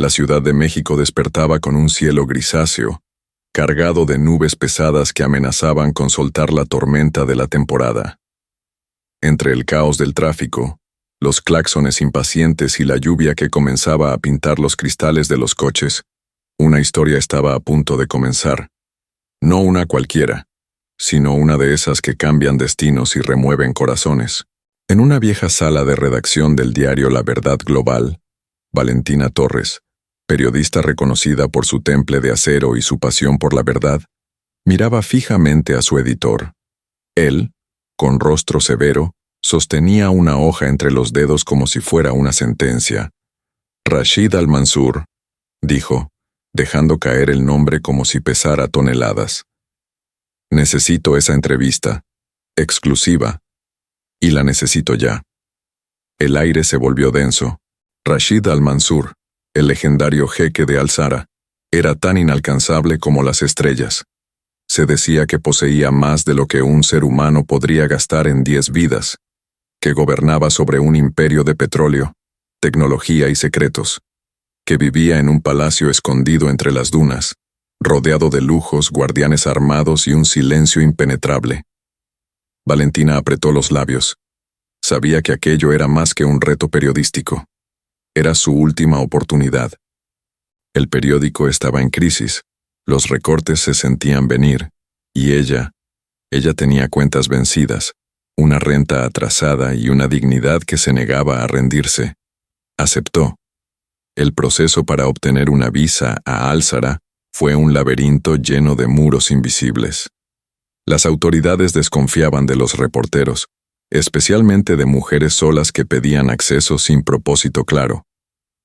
La Ciudad de México despertaba con un cielo grisáceo, cargado de nubes pesadas que amenazaban con soltar la tormenta de la temporada. Entre el caos del tráfico, los claxones impacientes y la lluvia que comenzaba a pintar los cristales de los coches, una historia estaba a punto de comenzar. No una cualquiera, sino una de esas que cambian destinos y remueven corazones. En una vieja sala de redacción del diario La Verdad Global, Valentina Torres, periodista reconocida por su temple de acero y su pasión por la verdad, miraba fijamente a su editor. Él, con rostro severo, sostenía una hoja entre los dedos como si fuera una sentencia. Rashid Al-Mansur, dijo, dejando caer el nombre como si pesara toneladas. Necesito esa entrevista, exclusiva, y la necesito ya. El aire se volvió denso. Rashid Al-Mansur, el legendario jeque de Al-Zara, era tan inalcanzable como las estrellas. Se decía que poseía más de lo que un ser humano podría gastar en 10 vidas, que gobernaba sobre un imperio de petróleo, tecnología y secretos, que vivía en un palacio escondido entre las dunas, rodeado de lujos, guardianes armados y un silencio impenetrable. Valentina apretó los labios. Sabía que aquello era más que un reto periodístico. Era su última oportunidad. El periódico estaba en crisis, los recortes se sentían venir, y ella tenía cuentas vencidas, una renta atrasada y una dignidad que se negaba a rendirse. Aceptó. El proceso para obtener una visa a Al-Zara fue un laberinto lleno de muros invisibles. Las autoridades desconfiaban de los reporteros, especialmente de mujeres solas que pedían acceso sin propósito claro.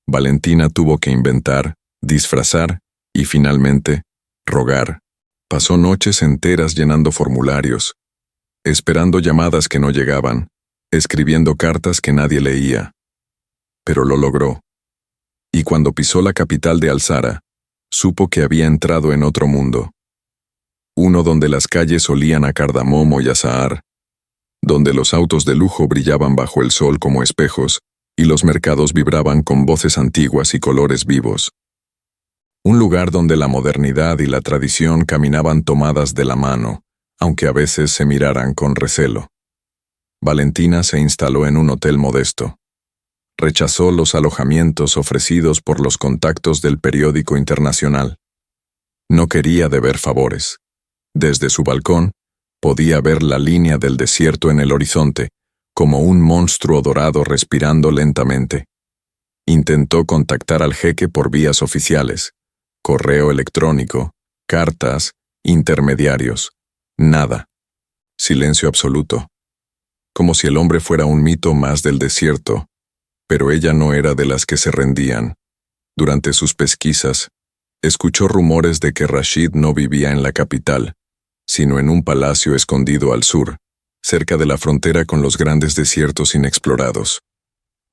Valentina tuvo que inventar, disfrazar y finalmente, rogar. Pasó noches enteras llenando formularios, esperando llamadas que no llegaban, escribiendo cartas que nadie leía. Pero lo logró. Y cuando pisó la capital de Al-Zara, supo que había entrado en otro mundo. Uno donde las calles olían a cardamomo y azahar, donde los autos de lujo brillaban bajo el sol como espejos y los mercados vibraban con voces antiguas y colores vivos. Un lugar donde la modernidad y la tradición caminaban tomadas de la mano, aunque a veces se miraran con recelo. Valentina se instaló en un hotel modesto. Rechazó los alojamientos ofrecidos por los contactos del periódico internacional. No quería deber favores. Desde su balcón, podía ver la línea del desierto en el horizonte, como un monstruo dorado respirando lentamente. Intentó contactar al jeque por vías oficiales, correo electrónico, cartas, intermediarios. Nada. Silencio absoluto. Como si el hombre fuera un mito más del desierto, pero ella no era de las que se rendían. Durante sus pesquisas, escuchó rumores de que Rashid no vivía en la capital, sino en un palacio escondido al sur, cerca de la frontera con los grandes desiertos inexplorados.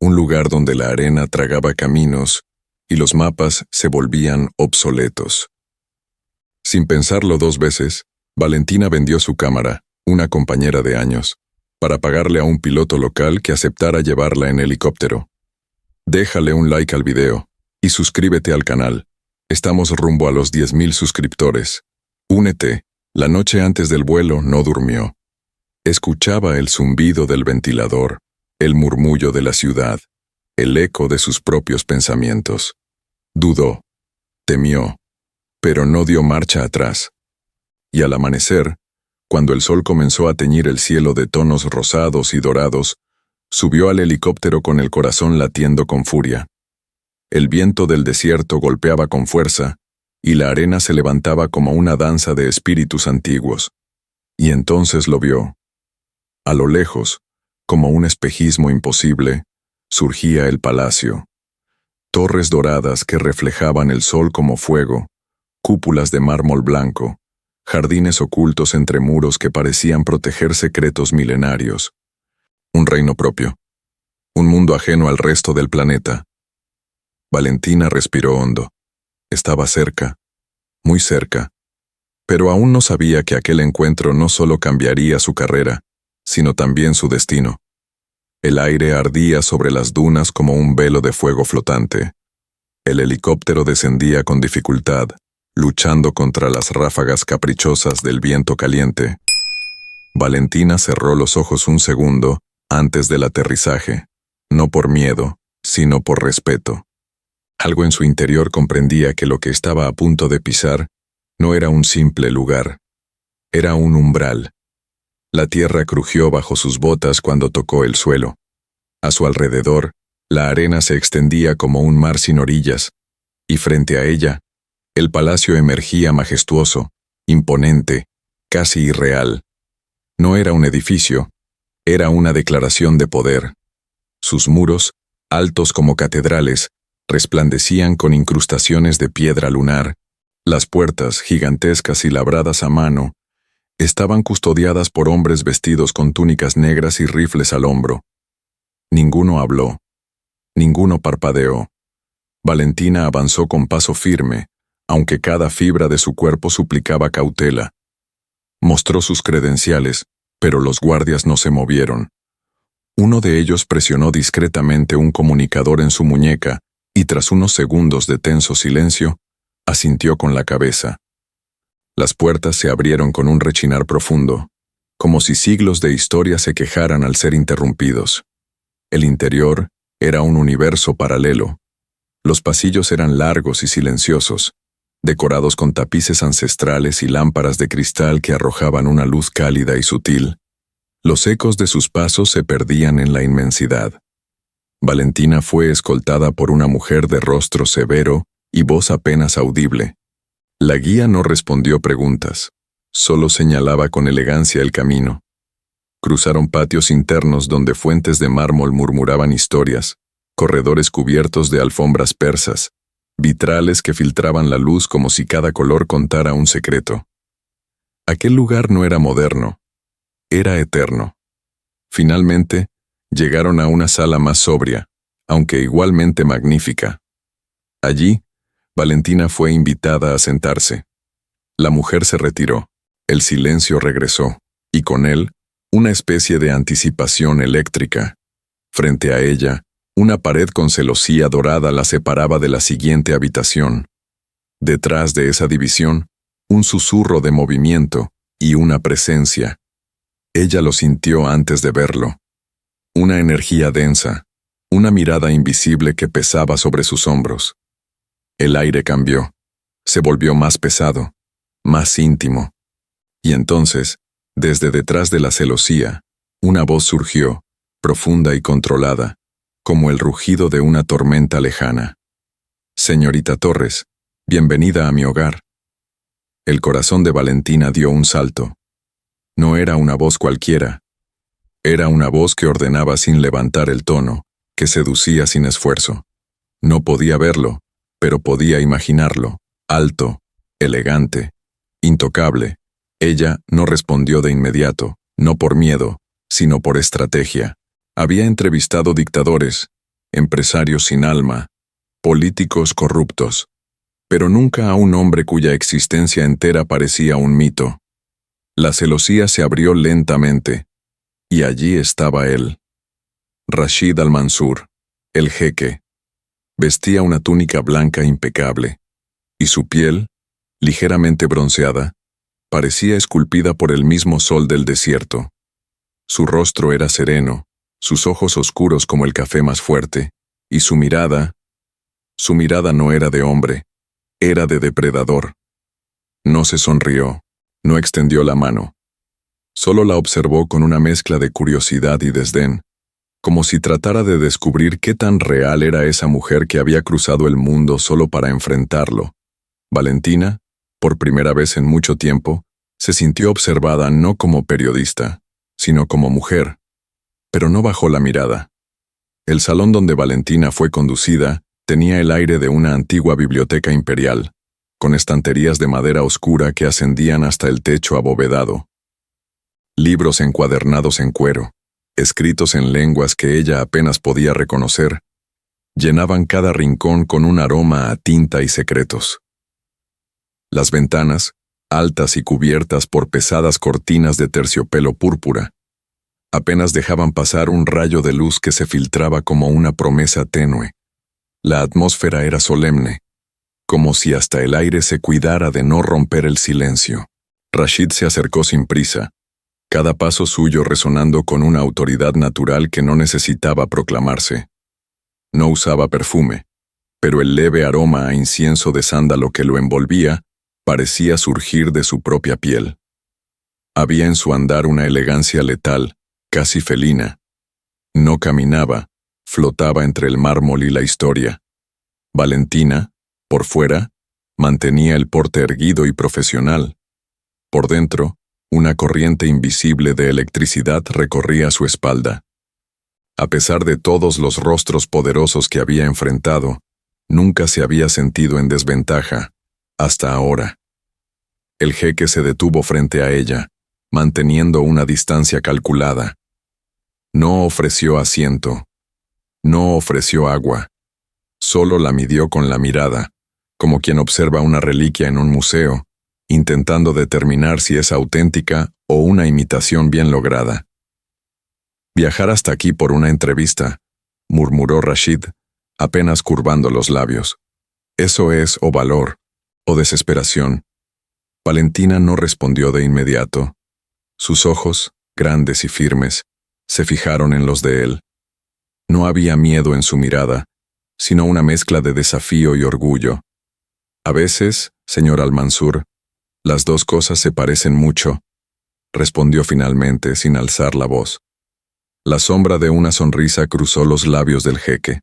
Un lugar donde la arena tragaba caminos y los mapas se volvían obsoletos. Sin pensarlo 2 veces, Valentina vendió su cámara, una compañera de años, para pagarle a un piloto local que aceptara llevarla en helicóptero. Déjale un like al video y suscríbete al canal. Estamos rumbo a los 10,000 suscriptores. Únete. La noche antes del vuelo no durmió. Escuchaba el zumbido del ventilador, el murmullo de la ciudad, el eco de sus propios pensamientos. Dudó, temió, pero no dio marcha atrás. Y al amanecer, cuando el sol comenzó a teñir el cielo de tonos rosados y dorados, subió al helicóptero con el corazón latiendo con furia. El viento del desierto golpeaba con fuerza, y la arena se levantaba como una danza de espíritus antiguos. Y entonces lo vio. A lo lejos, como un espejismo imposible, surgía el palacio. Torres doradas que reflejaban el sol como fuego, cúpulas de mármol blanco, jardines ocultos entre muros que parecían proteger secretos milenarios. Un reino propio. Un mundo ajeno al resto del planeta. Valentina respiró hondo. Estaba cerca, muy cerca, pero aún no sabía que aquel encuentro no solo cambiaría su carrera, sino también su destino. El aire ardía sobre las dunas como un velo de fuego flotante. El helicóptero descendía con dificultad, luchando contra las ráfagas caprichosas del viento caliente. Valentina cerró los ojos un segundo antes del aterrizaje, no por miedo, sino por respeto. Algo en su interior comprendía que lo que estaba a punto de pisar no era un simple lugar, era un umbral. La tierra crujió bajo sus botas cuando tocó el suelo. A su alrededor, la arena se extendía como un mar sin orillas, y frente a ella, el palacio emergía majestuoso, imponente, casi irreal. No era un edificio, era una declaración de poder. Sus muros, altos como catedrales, resplandecían con incrustaciones de piedra lunar. Las puertas, gigantescas y labradas a mano, estaban custodiadas por hombres vestidos con túnicas negras y rifles al hombro. Ninguno habló. Ninguno parpadeó. Valentina avanzó con paso firme, aunque cada fibra de su cuerpo suplicaba cautela. Mostró sus credenciales, pero los guardias no se movieron. Uno de ellos presionó discretamente un comunicador en su muñeca y tras unos segundos de tenso silencio, asintió con la cabeza. Las puertas se abrieron con un rechinar profundo, como si siglos de historia se quejaran al ser interrumpidos. El interior era un universo paralelo. Los pasillos eran largos y silenciosos, decorados con tapices ancestrales y lámparas de cristal que arrojaban una luz cálida y sutil. Los ecos de sus pasos se perdían en la inmensidad. Valentina fue escoltada por una mujer de rostro severo y voz apenas audible. La guía no respondió preguntas, solo señalaba con elegancia el camino. Cruzaron patios internos donde fuentes de mármol murmuraban historias, corredores cubiertos de alfombras persas, vitrales que filtraban la luz como si cada color contara un secreto. Aquel lugar no era moderno, era eterno. Finalmente, llegaron a una sala más sobria, aunque igualmente magnífica. Allí, Valentina fue invitada a sentarse. La mujer se retiró, el silencio regresó, y con él, una especie de anticipación eléctrica. Frente a ella, una pared con celosía dorada la separaba de la siguiente habitación. Detrás de esa división, un susurro de movimiento y una presencia. Ella lo sintió antes de verlo. Una energía densa, una mirada invisible que pesaba sobre sus hombros. El aire cambió, se volvió más pesado, más íntimo. Y entonces, desde detrás de la celosía, una voz surgió, profunda y controlada, como el rugido de una tormenta lejana. «Señorita Torres, bienvenida a mi hogar». El corazón de Valentina dio un salto. No era una voz cualquiera. Era una voz que ordenaba sin levantar el tono, que seducía sin esfuerzo. No podía verlo, pero podía imaginarlo, alto, elegante, intocable. Ella no respondió de inmediato, no por miedo, sino por estrategia. Había entrevistado dictadores, empresarios sin alma, políticos corruptos, pero nunca a un hombre cuya existencia entera parecía un mito. La celosía se abrió lentamente, y allí estaba él. Rashid al-Mansur, el jeque. Vestía una túnica blanca impecable, y su piel, ligeramente bronceada, parecía esculpida por el mismo sol del desierto. Su rostro era sereno, sus ojos oscuros como el café más fuerte, y su mirada no era de hombre, era de depredador. No se sonrió, no extendió la mano. Solo la observó con una mezcla de curiosidad y desdén, como si tratara de descubrir qué tan real era esa mujer que había cruzado el mundo solo para enfrentarlo. Valentina, por primera vez en mucho tiempo, se sintió observada no como periodista, sino como mujer, pero no bajó la mirada. El salón donde Valentina fue conducida tenía el aire de una antigua biblioteca imperial, con estanterías de madera oscura que ascendían hasta el techo abovedado. Libros encuadernados en cuero, escritos en lenguas que ella apenas podía reconocer, llenaban cada rincón con un aroma a tinta y secretos. Las ventanas, altas y cubiertas por pesadas cortinas de terciopelo púrpura, apenas dejaban pasar un rayo de luz que se filtraba como una promesa tenue, La atmósfera era solemne, como si hasta el aire se cuidara de no romper el silencio. Rashid se acercó sin prisa, cada paso suyo resonando con una autoridad natural que no necesitaba proclamarse. No usaba perfume, pero el leve aroma a incienso de sándalo que lo envolvía parecía surgir de su propia piel. Había en su andar una elegancia letal, casi felina. No caminaba, flotaba entre el mármol y la historia. Valentina, por fuera, mantenía el porte erguido y profesional. Por dentro, una corriente invisible de electricidad recorría su espalda. A pesar de todos los rostros poderosos que había enfrentado, nunca se había sentido en desventaja, hasta ahora. El jeque se detuvo frente a ella, manteniendo una distancia calculada. No ofreció asiento. No ofreció agua. Solo la midió con la mirada, como quien observa una reliquia en un museo, intentando determinar si es auténtica o una imitación bien lograda. «Viajar hasta aquí por una entrevista», murmuró Rashid, apenas curvando los labios. «Eso es o valor, o desesperación». Valentina no respondió de inmediato. Sus ojos, grandes y firmes, se fijaron en los de él. No había miedo en su mirada, sino una mezcla de desafío y orgullo. «A veces, señor Al-Mansur, las dos cosas se parecen mucho», respondió finalmente sin alzar la voz. La sombra de una sonrisa cruzó los labios del jeque.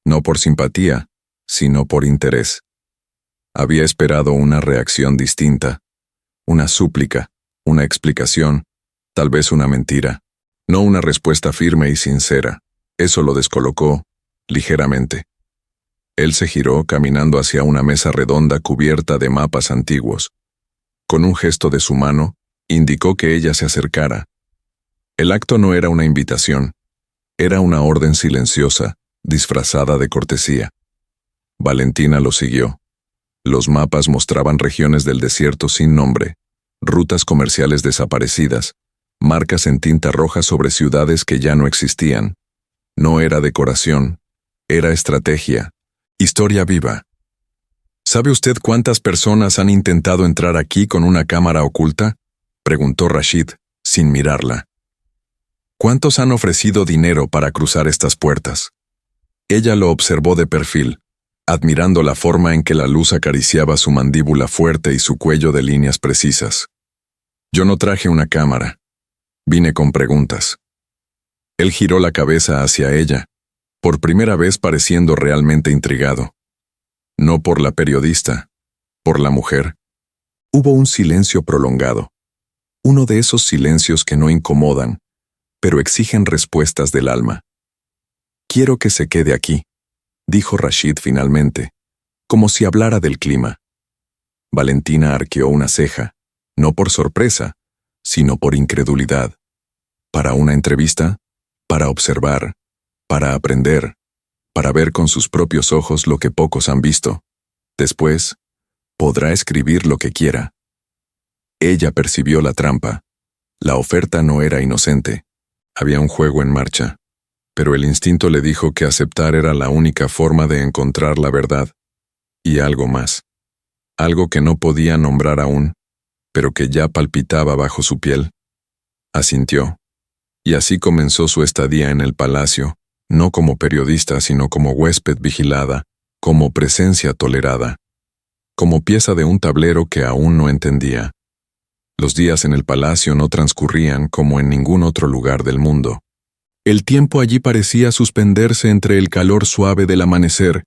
No por simpatía, sino por interés. Había esperado una reacción distinta, una súplica, una explicación, tal vez una mentira, no una respuesta firme y sincera. Eso lo descolocó, ligeramente. Él se giró caminando hacia una mesa redonda cubierta de mapas antiguos. Con un gesto de su mano, indicó que ella se acercara. El acto no era una invitación, era una orden silenciosa, disfrazada de cortesía. Valentina lo siguió. Los mapas mostraban regiones del desierto sin nombre, rutas comerciales desaparecidas, marcas en tinta roja sobre ciudades que ya no existían. No era decoración, era estrategia, historia viva. «¿Sabe usted cuántas personas han intentado entrar aquí con una cámara oculta?», preguntó Rashid, sin mirarla. «¿Cuántos han ofrecido dinero para cruzar estas puertas?». Ella lo observó de perfil, admirando la forma en que la luz acariciaba su mandíbula fuerte y su cuello de líneas precisas. «Yo no traje una cámara. Vine con preguntas». Él giró la cabeza hacia ella, por primera vez pareciendo realmente intrigado. No por la periodista, por la mujer. Hubo un silencio prolongado, uno de esos silencios que no incomodan, pero exigen respuestas del alma. «Quiero que se quede aquí», dijo Rashid finalmente, como si hablara del clima. Valentina arqueó una ceja, no por sorpresa, sino por incredulidad. ¿Para una entrevista? ¿Para observar? ¿Para aprender? ¿Para ver con sus propios ojos lo que pocos han visto? Después, podrá escribir lo que quiera. Ella percibió la trampa. La oferta no era inocente. Había un juego en marcha. Pero el instinto le dijo que aceptar era la única forma de encontrar la verdad. Y algo más. Algo que no podía nombrar aún, pero que ya palpitaba bajo su piel. Asintió. Y así comenzó su estadía en el palacio, no como periodista, sino como huésped vigilada, como presencia tolerada, como pieza de un tablero que aún no entendía. Los días en el palacio no transcurrían como en ningún otro lugar del mundo. El tiempo allí parecía suspenderse entre el calor suave del amanecer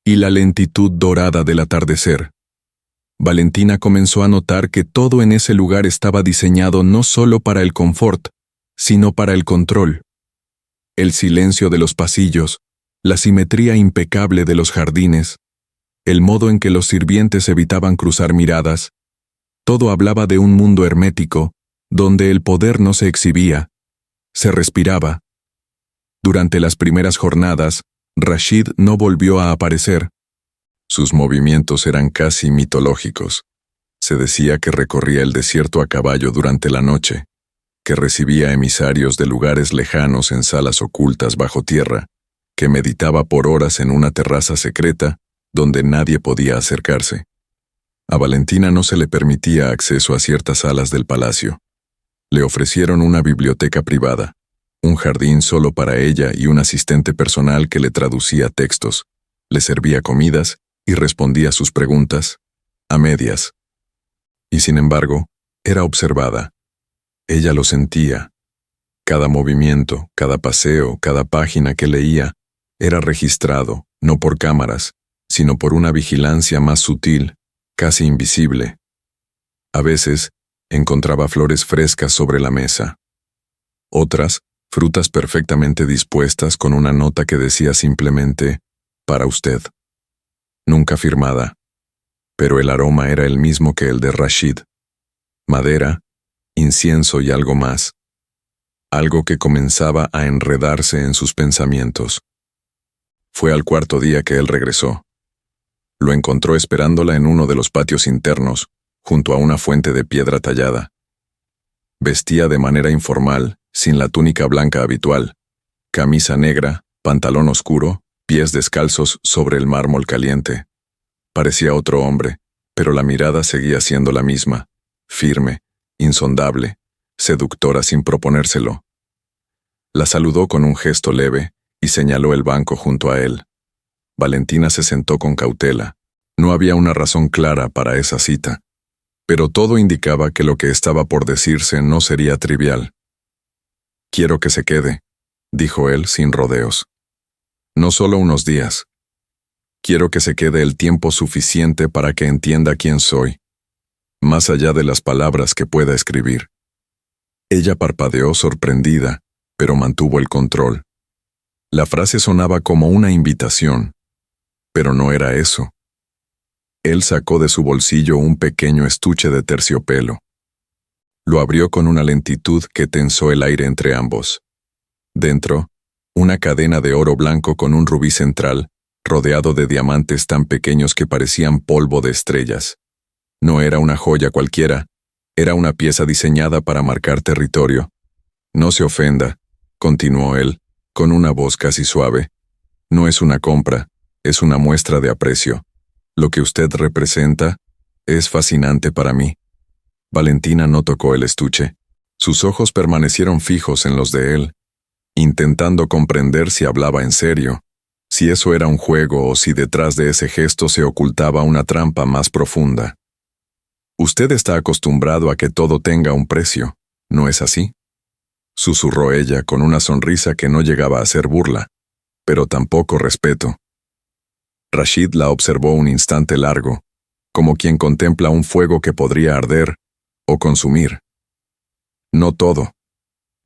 y la lentitud dorada del atardecer. Valentina comenzó a notar que todo en ese lugar estaba diseñado no solo para el confort, sino para el control. El silencio de los pasillos, la simetría impecable de los jardines, el modo en que los sirvientes evitaban cruzar miradas, todo hablaba de un mundo hermético, donde el poder no se exhibía, se respiraba. Durante las primeras jornadas, Rashid no volvió a aparecer. Sus movimientos eran casi mitológicos. Se decía que recorría el desierto a caballo durante la noche, que recibía emisarios de lugares lejanos en salas ocultas bajo tierra, que meditaba por horas en una terraza secreta donde nadie podía acercarse. A Valentina no se le permitía acceso a ciertas salas del palacio. Le ofrecieron una biblioteca privada, un jardín solo para ella y un asistente personal que le traducía textos, le servía comidas y respondía a sus preguntas, a medias. Y sin embargo, era observada. Ella lo sentía. Cada movimiento, cada paseo, cada página que leía, era registrado, no por cámaras, sino por una vigilancia más sutil, casi invisible. A veces, encontraba flores frescas sobre la mesa. Otras, frutas perfectamente dispuestas con una nota que decía simplemente, para usted. Nunca firmada. Pero el aroma era el mismo que el de Rashid. Madera, incienso y algo más. Algo que comenzaba a enredarse en sus pensamientos. Fue al cuarto día que él regresó. Lo encontró esperándola en uno de los patios internos, junto a una fuente de piedra tallada. Vestía de manera informal, sin la túnica blanca habitual, camisa negra, pantalón oscuro, pies descalzos sobre el mármol caliente. Parecía otro hombre, pero la mirada seguía siendo la misma, firme, insondable, seductora sin proponérselo. La saludó con un gesto leve y señaló el banco junto a él. Valentina se sentó con cautela. No había una razón clara para esa cita, pero todo indicaba que lo que estaba por decirse no sería trivial. «Quiero que se quede», dijo él sin rodeos. «No solo unos días. Quiero que se quede el tiempo suficiente para que entienda quién soy, más allá de las palabras que pueda escribir». Ella parpadeó sorprendida, pero mantuvo el control. La frase sonaba como una invitación, pero no era eso. Él sacó de su bolsillo un pequeño estuche de terciopelo. Lo abrió con una lentitud que tensó el aire entre ambos. Dentro, una cadena de oro blanco con un rubí central, rodeado de diamantes tan pequeños que parecían polvo de estrellas. No era una joya cualquiera, era una pieza diseñada para marcar territorio. «No se ofenda», continuó él, con una voz casi suave. «No es una compra, es una muestra de aprecio. Lo que usted representa es fascinante para mí». Valentina no tocó el estuche. Sus ojos permanecieron fijos en los de él, intentando comprender si hablaba en serio, si eso era un juego o si detrás de ese gesto se ocultaba una trampa más profunda. «Usted está acostumbrado a que todo tenga un precio, ¿no es así?», susurró ella con una sonrisa que no llegaba a ser burla, pero tampoco respeto. Rashid la observó un instante largo, como quien contempla un fuego que podría arder o consumir. «No todo»,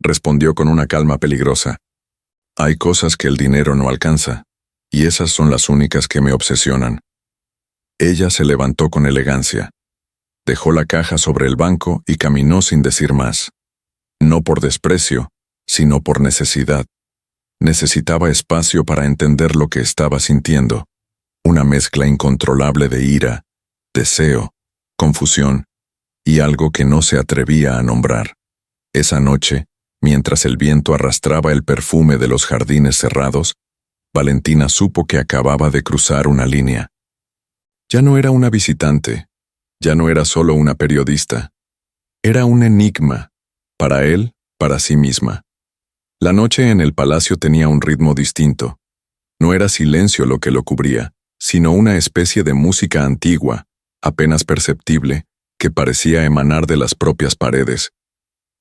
respondió con una calma peligrosa. «Hay cosas que el dinero no alcanza, y esas son las únicas que me obsesionan». Ella se levantó con elegancia. Dejó la caja sobre el banco y caminó sin decir más. No por desprecio, sino por necesidad. Necesitaba espacio para entender lo que estaba sintiendo. Una mezcla incontrolable de ira, deseo, confusión y algo que no se atrevía a nombrar. Esa noche, mientras el viento arrastraba el perfume de los jardines cerrados, Valentina supo que acababa de cruzar una línea. Ya no era una visitante, ya no era solo una periodista. Era un enigma, para él, para sí misma. La noche en el palacio tenía un ritmo distinto. No era silencio lo que lo cubría, sino una especie de música antigua, apenas perceptible, que parecía emanar de las propias paredes.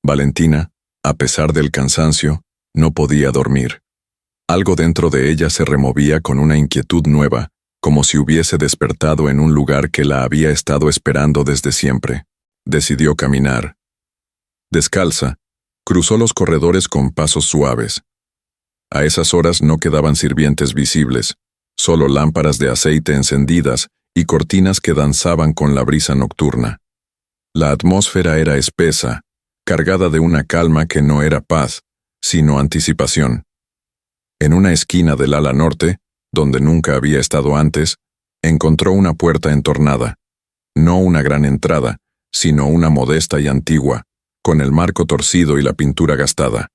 Valentina, a pesar del cansancio, no podía dormir. Algo dentro de ella se removía con una inquietud nueva, como si hubiese despertado en un lugar que la había estado esperando desde siempre. Decidió caminar. Descalza, cruzó los corredores con pasos suaves. A esas horas no quedaban sirvientes visibles, solo lámparas de aceite encendidas y cortinas que danzaban con la brisa nocturna. La atmósfera era espesa, cargada de una calma que no era paz, sino anticipación. En una esquina del ala norte, donde nunca había estado antes, encontró una puerta entornada. No una gran entrada, sino una modesta y antigua, con el marco torcido y la pintura gastada.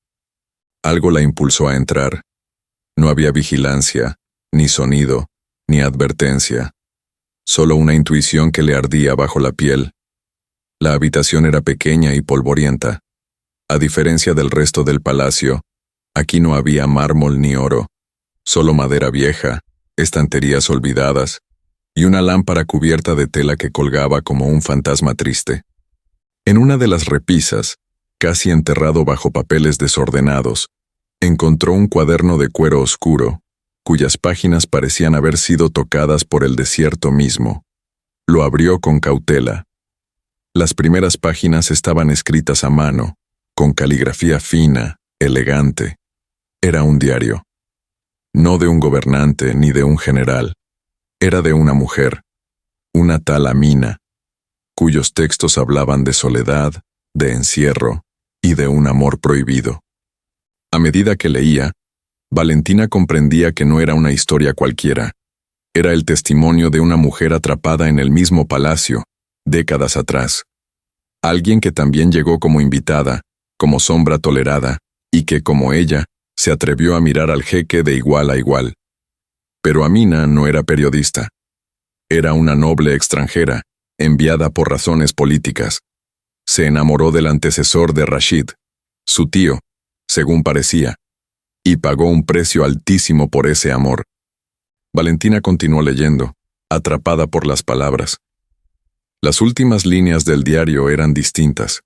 Algo la impulsó a entrar. No había vigilancia, ni sonido, ni advertencia. Solo una intuición que le ardía bajo la piel. La habitación era pequeña y polvorienta. A diferencia del resto del palacio, aquí no había mármol ni oro, solo madera vieja, estanterías olvidadas y una lámpara cubierta de tela que colgaba como un fantasma triste. En una de las repisas, casi enterrado bajo papeles desordenados, encontró un cuaderno de cuero oscuro, cuyas páginas parecían haber sido tocadas por el desierto mismo. Lo abrió con cautela. Las primeras páginas estaban escritas a mano, con caligrafía fina, elegante. Era un diario. No de un gobernante ni de un general. Era de una mujer, una tal Amina, cuyos textos hablaban de soledad, de encierro y de un amor prohibido. A medida que leía, Valentina comprendía que no era una historia cualquiera. Era el testimonio de una mujer atrapada en el mismo palacio, décadas atrás. Alguien que también llegó como invitada, como sombra tolerada, y que, como ella, se atrevió a mirar al jeque de igual a igual. Pero Amina no era periodista. Era una noble extranjera, enviada por razones políticas. Se enamoró del antecesor de Rashid, su tío, según parecía, y pagó un precio altísimo por ese amor. Valentina continuó leyendo, atrapada por las palabras. Las últimas líneas del diario eran distintas,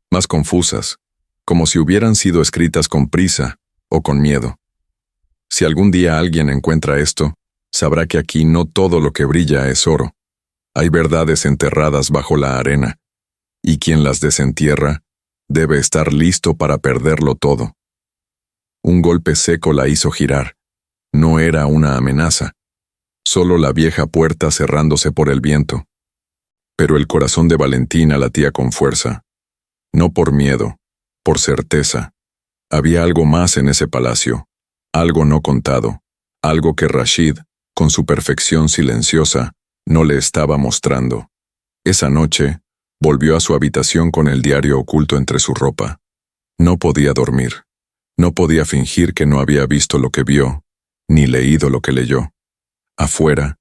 más confusas, como si hubieran sido escritas con prisa o con miedo. Si algún día alguien encuentra esto, sabrá que aquí no todo lo que brilla es oro. Hay verdades enterradas bajo la arena, y quien las desentierra debe estar listo para perderlo todo. Un golpe seco la hizo girar. No era una amenaza, solo la vieja puerta cerrándose por el viento. Pero el corazón de Valentina latía con fuerza. No por miedo, por certeza. Había algo más en ese palacio, algo no contado, algo que Rashid, con su perfección silenciosa, no le estaba mostrando. Esa noche, volvió a su habitación con el diario oculto entre su ropa. No podía dormir. No podía fingir que no había visto lo que vio, ni leído lo que leyó. Afuera,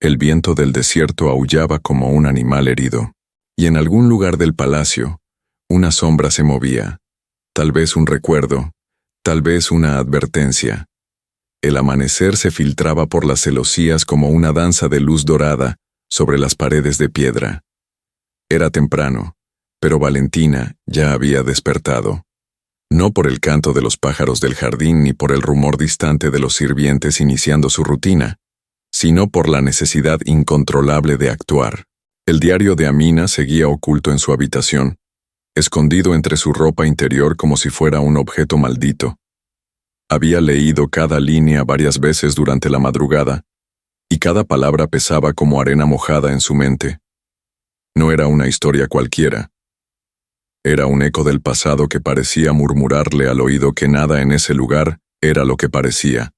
el viento del desierto aullaba como un animal herido, y en algún lugar del palacio, una sombra se movía, tal vez un recuerdo, tal vez una advertencia. El amanecer se filtraba por las celosías como una danza de luz dorada sobre las paredes de piedra. Era temprano, pero Valentina ya había despertado. No por el canto de los pájaros del jardín ni por el rumor distante de los sirvientes iniciando su rutina, sino por la necesidad incontrolable de actuar. El diario de Amina seguía oculto en su habitación, escondido entre su ropa interior como si fuera un objeto maldito. Había leído cada línea varias veces durante la madrugada, y cada palabra pesaba como arena mojada en su mente. No era una historia cualquiera. Era un eco del pasado que parecía murmurarle al oído que nada en ese lugar era lo que parecía.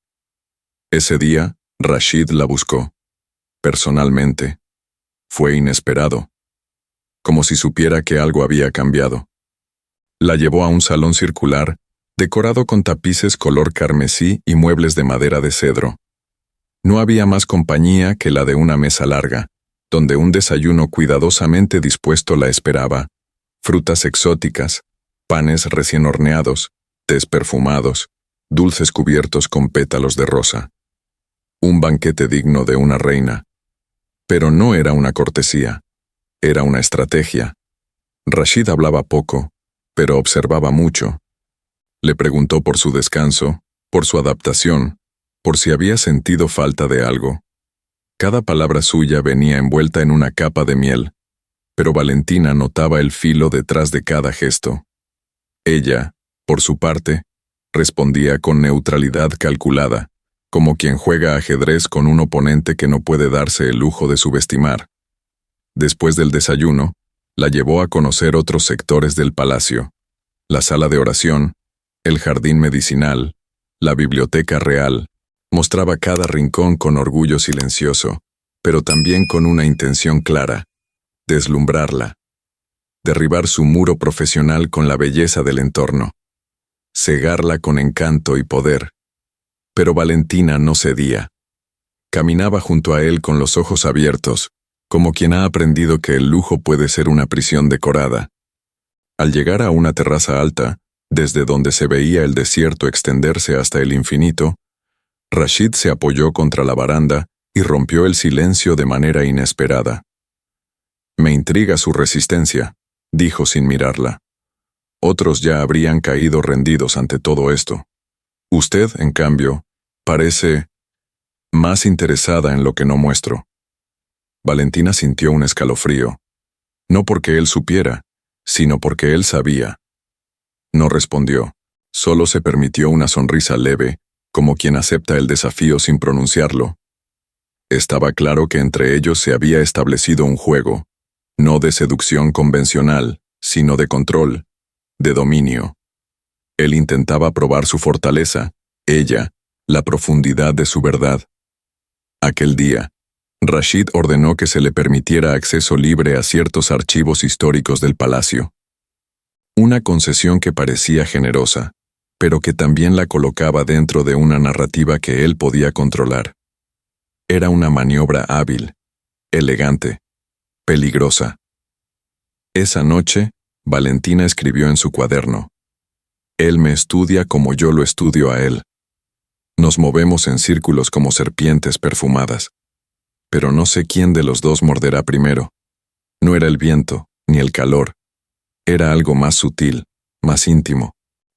Ese día, Rashid la buscó. Personalmente. Fue inesperado. Como si supiera que algo había cambiado. La llevó a un salón circular, decorado con tapices color carmesí y muebles de madera de cedro. No había más compañía que la de una mesa larga, donde un desayuno cuidadosamente dispuesto la esperaba. Frutas exóticas, panes recién horneados, tés perfumados, dulces cubiertos con pétalos de rosa. Un banquete digno de una reina. Pero no era una cortesía, era una estrategia. Rashid hablaba poco, pero observaba mucho. Le preguntó por su descanso, por su adaptación, por si había sentido falta de algo. Cada palabra suya venía envuelta en una capa de miel, pero Valentina notaba el filo detrás de cada gesto. Ella, por su parte, respondía con neutralidad calculada, como quien juega ajedrez con un oponente que no puede darse el lujo de subestimar. Después del desayuno, la llevó a conocer otros sectores del palacio: la sala de oración, el jardín medicinal, la biblioteca real. Mostraba cada rincón con orgullo silencioso, pero también con una intención clara: deslumbrarla, derribar su muro profesional con la belleza del entorno, cegarla con encanto y poder. Pero Valentina no cedía. Caminaba junto a él con los ojos abiertos, como quien ha aprendido que el lujo puede ser una prisión decorada. Al llegar a una terraza alta, desde donde se veía el desierto extenderse hasta el infinito, Rashid se apoyó contra la baranda y rompió el silencio de manera inesperada. «Me intriga su resistencia», dijo sin mirarla. Otros ya habrían caído rendidos ante todo esto. Usted, en cambio, parece más interesada en lo que no muestro. Valentina sintió un escalofrío, no porque él supiera, sino porque él sabía. No respondió, solo se permitió una sonrisa leve, como quien acepta el desafío sin pronunciarlo. Estaba claro que entre ellos se había establecido un juego, no de seducción convencional, sino de control, de dominio. Él intentaba probar su fortaleza, ella, la profundidad de su verdad. Aquel día, Rashid ordenó que se le permitiera acceso libre a ciertos archivos históricos del palacio. Una concesión que parecía generosa, pero que también la colocaba dentro de una narrativa que él podía controlar. Era una maniobra hábil, elegante, peligrosa. Esa noche, Valentina escribió en su cuaderno: «Él me estudia como yo lo estudio a él. Nos movemos en círculos como serpientes perfumadas. Pero no sé quién de los dos morderá primero. No era el viento, ni el calor. Era algo más sutil, más íntimo.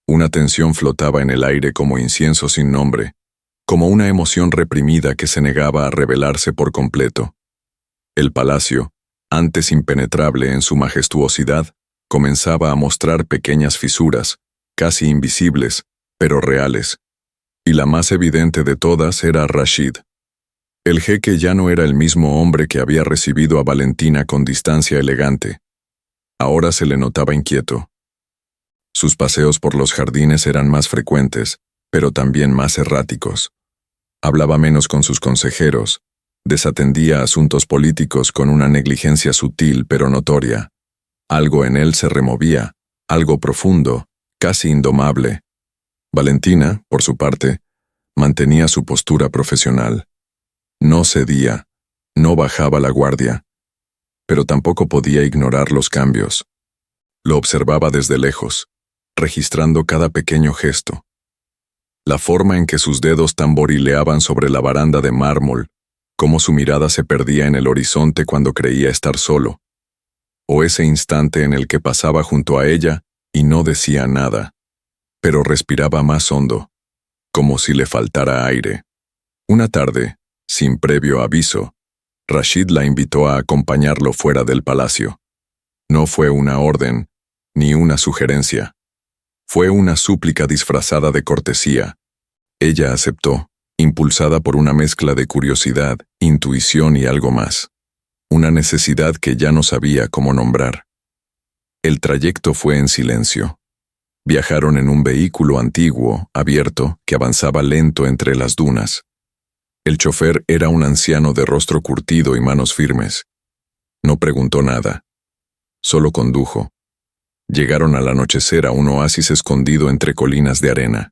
Una tensión flotaba en el aire como incienso sin nombre, como una emoción reprimida que se negaba a revelarse por completo. El palacio, antes impenetrable en su majestuosidad, comenzaba a mostrar pequeñas fisuras, casi invisibles, pero reales. Y la más evidente de todas era Rashid. El jeque ya no era el mismo hombre que había recibido a Valentina con distancia elegante. Ahora se le notaba inquieto. Sus paseos por los jardines eran más frecuentes, pero también más erráticos. Hablaba menos con sus consejeros, desatendía asuntos políticos con una negligencia sutil pero notoria. Algo en él se removía, algo profundo, casi indomable. Valentina, por su parte, mantenía su postura profesional. No cedía, no bajaba la guardia, pero tampoco podía ignorar los cambios. Lo observaba desde lejos, registrando cada pequeño gesto. La forma en que sus dedos tamborileaban sobre la baranda de mármol, cómo su mirada se perdía en el horizonte cuando creía estar solo, o ese instante en el que pasaba junto a ella y no decía nada, pero respiraba más hondo, como si le faltara aire. Una tarde, sin previo aviso, Rashid la invitó a acompañarlo fuera del palacio. No fue una orden, ni una sugerencia. Fue una súplica disfrazada de cortesía. Ella aceptó, impulsada por una mezcla de curiosidad, intuición y algo más. Una necesidad que ya no sabía cómo nombrar. El trayecto fue en silencio. Viajaron en un vehículo antiguo, abierto, que avanzaba lento entre las dunas. El chofer era un anciano de rostro curtido y manos firmes. No preguntó nada. Solo condujo. Llegaron al anochecer a un oasis escondido entre colinas de arena.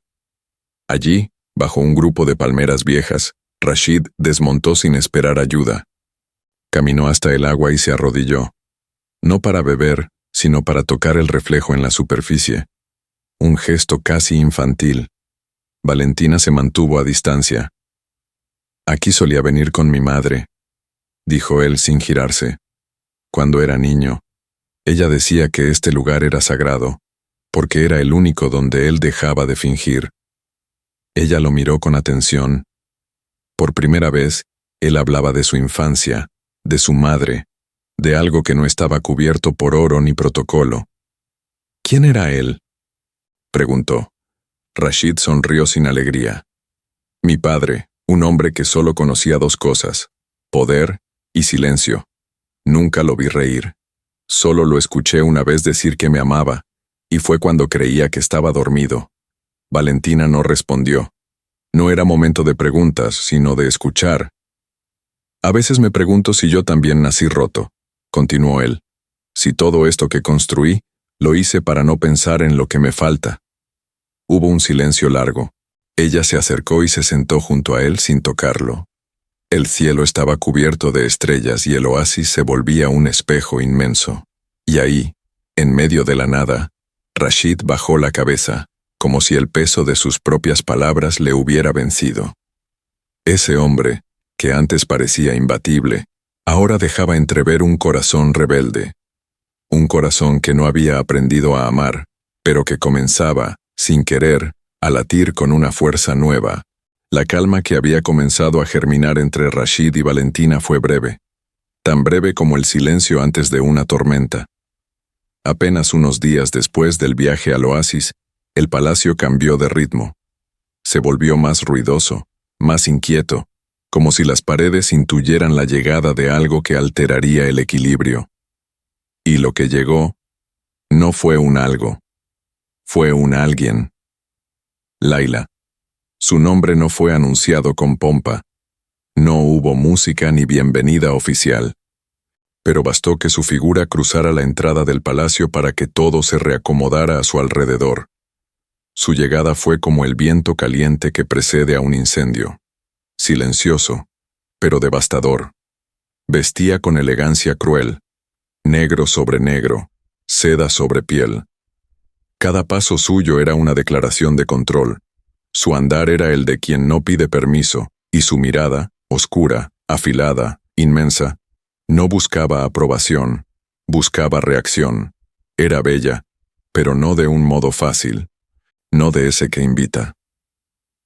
Allí, bajo un grupo de palmeras viejas, Rashid desmontó sin esperar ayuda. Caminó hasta el agua y se arrodilló. No para beber, sino para tocar el reflejo en la superficie. Un gesto casi infantil. Valentina se mantuvo a distancia. «Aquí solía venir con mi madre», dijo él sin girarse. Cuando era niño, ella decía que este lugar era sagrado, porque era el único donde él dejaba de fingir. Ella lo miró con atención. Por primera vez, él hablaba de su infancia, de su madre, de algo que no estaba cubierto por oro ni protocolo. «¿Quién era él?», preguntó. Rashid sonrió sin alegría. «Mi padre, un hombre que solo conocía dos cosas, poder y silencio. Nunca lo vi reír. Solo lo escuché una vez decir que me amaba, y fue cuando creía que estaba dormido». Valentina no respondió. No era momento de preguntas, sino de escuchar. «A veces me pregunto si yo también nací roto», continuó él. «Si todo esto que construí, lo hice para no pensar en lo que me falta». Hubo un silencio largo. Ella se acercó y se sentó junto a él sin tocarlo. El cielo estaba cubierto de estrellas y el oasis se volvía un espejo inmenso. Y ahí, en medio de la nada, Rashid bajó la cabeza, como si el peso de sus propias palabras le hubiera vencido. Ese hombre, que antes parecía imbatible, ahora dejaba entrever un corazón rebelde. Un corazón que no había aprendido a amar, pero que comenzaba, sin querer, a latir con una fuerza nueva. La calma que había comenzado a germinar entre Rashid y Valentina fue breve, tan breve como el silencio antes de una tormenta. Apenas unos días después del viaje al oasis, el palacio cambió de ritmo. Se volvió más ruidoso, más inquieto, como si las paredes intuyeran la llegada de algo que alteraría el equilibrio. Y lo que llegó no fue un algo, fue un alguien. Laila. Su nombre no fue anunciado con pompa. No hubo música ni bienvenida oficial. Pero bastó que su figura cruzara la entrada del palacio para que todo se reacomodara a su alrededor. Su llegada fue como el viento caliente que precede a un incendio. Silencioso, pero devastador. Vestía con elegancia cruel, negro sobre negro, seda sobre piel. Cada paso suyo era una declaración de control. Su andar era el de quien no pide permiso, y su mirada, oscura, afilada, inmensa, no buscaba aprobación, buscaba reacción. Era bella, pero no de un modo fácil, no de ese que invita.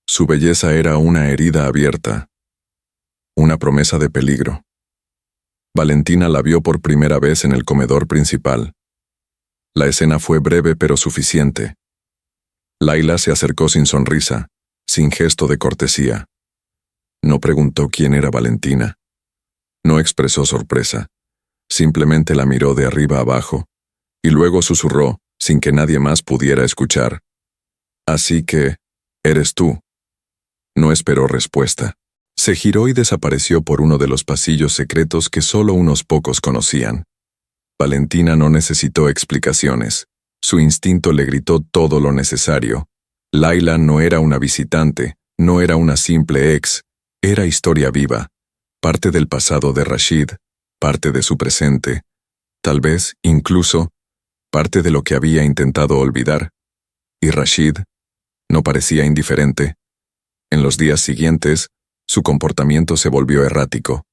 Su belleza era una herida abierta, una promesa de peligro. Valentina la vio por primera vez en el comedor principal. La escena fue breve pero suficiente. Laila se acercó sin sonrisa, sin gesto de cortesía. No preguntó quién era Valentina. No expresó sorpresa. Simplemente la miró de arriba abajo, y luego susurró, sin que nadie más pudiera escuchar. «Así que, eres tú». No esperó respuesta. Se giró y desapareció por uno de los pasillos secretos que solo unos pocos conocían. Valentina no necesitó explicaciones. Su instinto le gritó todo lo necesario. Laila no era una visitante, no era una simple ex, era historia viva, parte del pasado de Rashid, parte de su presente, tal vez, incluso, parte de lo que había intentado olvidar. Y Rashid no parecía indiferente. En los días siguientes, su comportamiento se volvió errático,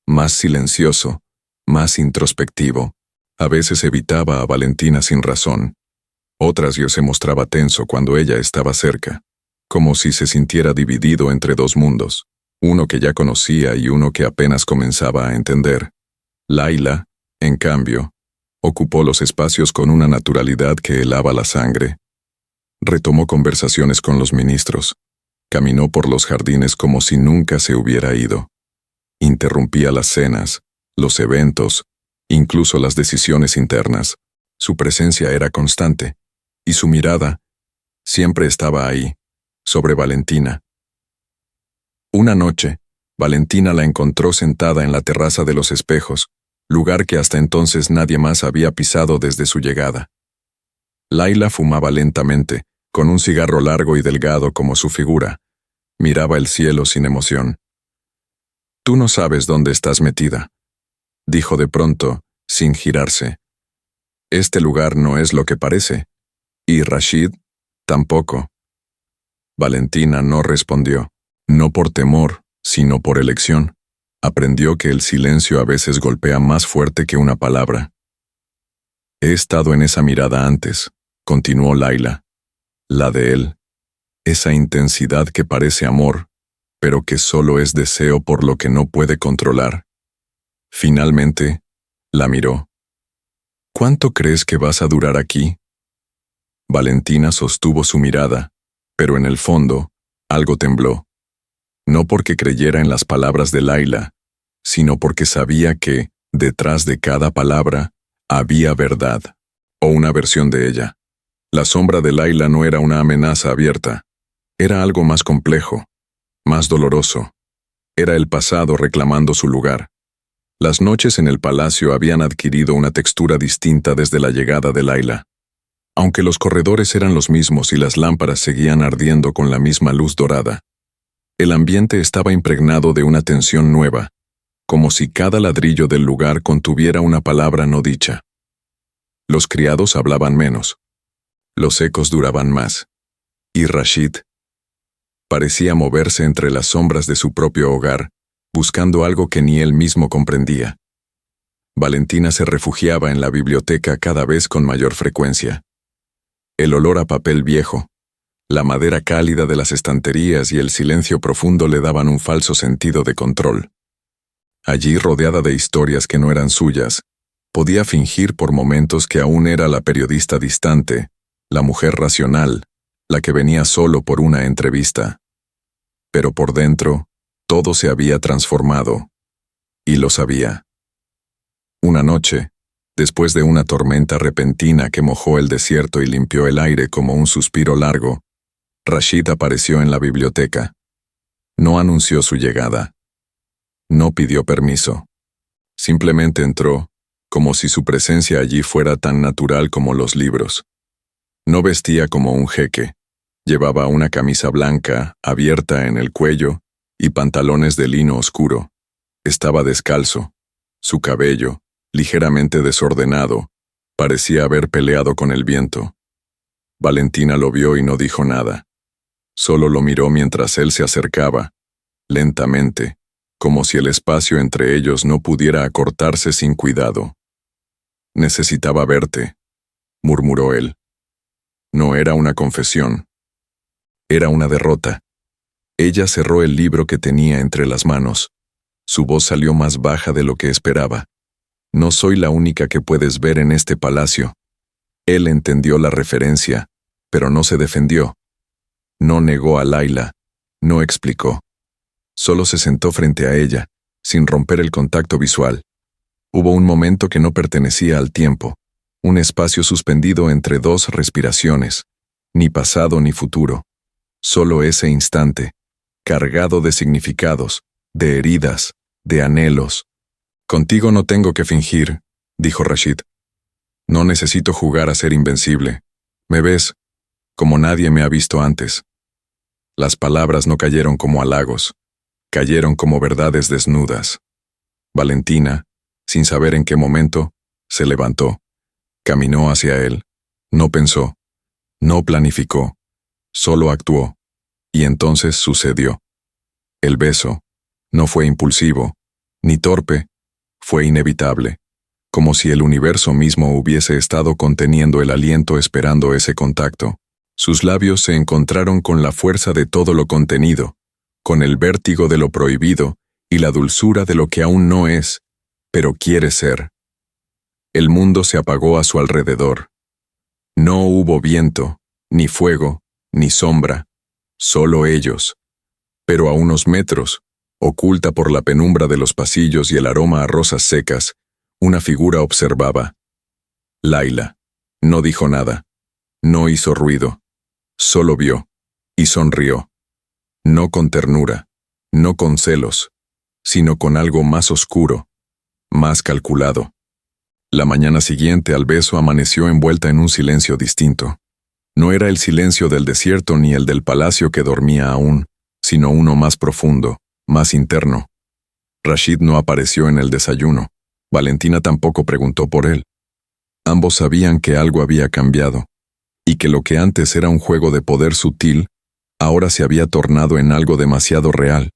más silencioso, más introspectivo. A veces evitaba a Valentina sin razón. Otras se mostraba tenso cuando ella estaba cerca, como si se sintiera dividido entre dos mundos, uno que ya conocía y uno que apenas comenzaba a entender. Laila, en cambio, ocupó los espacios con una naturalidad que helaba la sangre. Retomó conversaciones con los ministros. Caminó por los jardines como si nunca se hubiera ido. Interrumpía las cenas, los eventos, incluso las decisiones internas. Su presencia era constante, y su mirada siempre estaba ahí, sobre Valentina. Una noche, Valentina la encontró sentada en la terraza de los espejos, lugar que hasta entonces nadie más había pisado desde su llegada. Laila fumaba lentamente, con un cigarro largo y delgado como su figura. Miraba el cielo sin emoción. «Tú no sabes dónde estás metida», dijo de pronto, sin girarse. «Este lugar no es lo que parece. Y Rashid, tampoco». Valentina no respondió, no por temor, sino por elección. Aprendió que el silencio a veces golpea más fuerte que una palabra. «He estado en esa mirada antes», continuó Laila. «La de él. Esa intensidad que parece amor, pero que solo es deseo por lo que no puede controlar». Finalmente, la miró. «¿Cuánto crees que vas a durar aquí?» Valentina sostuvo su mirada, pero en el fondo, algo tembló. No porque creyera en las palabras de Laila, sino porque sabía que, detrás de cada palabra, había verdad, o una versión de ella. La sombra de Laila no era una amenaza abierta, era algo más complejo, más doloroso. Era el pasado reclamando su lugar. Las noches en el palacio habían adquirido una textura distinta desde la llegada de Laila. Aunque los corredores eran los mismos y las lámparas seguían ardiendo con la misma luz dorada, el ambiente estaba impregnado de una tensión nueva, como si cada ladrillo del lugar contuviera una palabra no dicha. Los criados hablaban menos. Los ecos duraban más. Y Rashid parecía moverse entre las sombras de su propio hogar, buscando algo que ni él mismo comprendía. Valentina se refugiaba en la biblioteca cada vez con mayor frecuencia. El olor a papel viejo, la madera cálida de las estanterías y el silencio profundo le daban un falso sentido de control. Allí, rodeada de historias que no eran suyas, podía fingir por momentos que aún era la periodista distante, la mujer racional, la que venía solo por una entrevista. Pero por dentro, todo se había transformado, y lo sabía. Una noche, después de una tormenta repentina que mojó el desierto y limpió el aire como un suspiro largo, Rashid apareció en la biblioteca. No anunció su llegada. No pidió permiso. Simplemente entró, como si su presencia allí fuera tan natural como los libros. No vestía como un jeque. Llevaba una camisa blanca, abierta en el cuello, y pantalones de lino oscuro. Estaba descalzo. Su cabello, ligeramente desordenado, parecía haber peleado con el viento. Valentina lo vio y no dijo nada. Solo lo miró mientras él se acercaba, lentamente, como si el espacio entre ellos no pudiera acortarse sin cuidado. «Necesitaba verte», murmuró él. No era una confesión. Era una derrota. Ella cerró el libro que tenía entre las manos. Su voz salió más baja de lo que esperaba. «No soy la única que puedes ver en este palacio». Él entendió la referencia, pero no se defendió. No negó a Laila, no explicó. Solo se sentó frente a ella, sin romper el contacto visual. Hubo un momento que no pertenecía al tiempo, un espacio suspendido entre dos respiraciones, ni pasado ni futuro. Solo ese instante, cargado de significados, de heridas, de anhelos. «Contigo no tengo que fingir», dijo Rashid. «No necesito jugar a ser invencible. Me ves, como nadie me ha visto antes». Las palabras no cayeron como halagos, cayeron como verdades desnudas. Valentina, sin saber en qué momento, se levantó, caminó hacia él, no pensó, no planificó, solo actuó, y entonces sucedió. El beso no fue impulsivo, ni torpe, fue inevitable, como si el universo mismo hubiese estado conteniendo el aliento esperando ese contacto. Sus labios se encontraron con la fuerza de todo lo contenido, con el vértigo de lo prohibido y la dulzura de lo que aún no es, pero quiere ser. El mundo se apagó a su alrededor. No hubo viento, ni fuego, ni sombra, solo ellos. Pero a unos metros, oculta por la penumbra de los pasillos y el aroma a rosas secas, una figura observaba. Laila. No dijo nada. No hizo ruido. Solo vio, y sonrió. No con ternura, no con celos, sino con algo más oscuro, más calculado. La mañana siguiente al beso amaneció envuelta en un silencio distinto. No era el silencio del desierto ni el del palacio que dormía aún, sino uno más profundo, más interno. Rashid no apareció en el desayuno. Valentina tampoco preguntó por él. Ambos sabían que algo había cambiado, y que lo que antes era un juego de poder sutil, ahora se había tornado en algo demasiado real,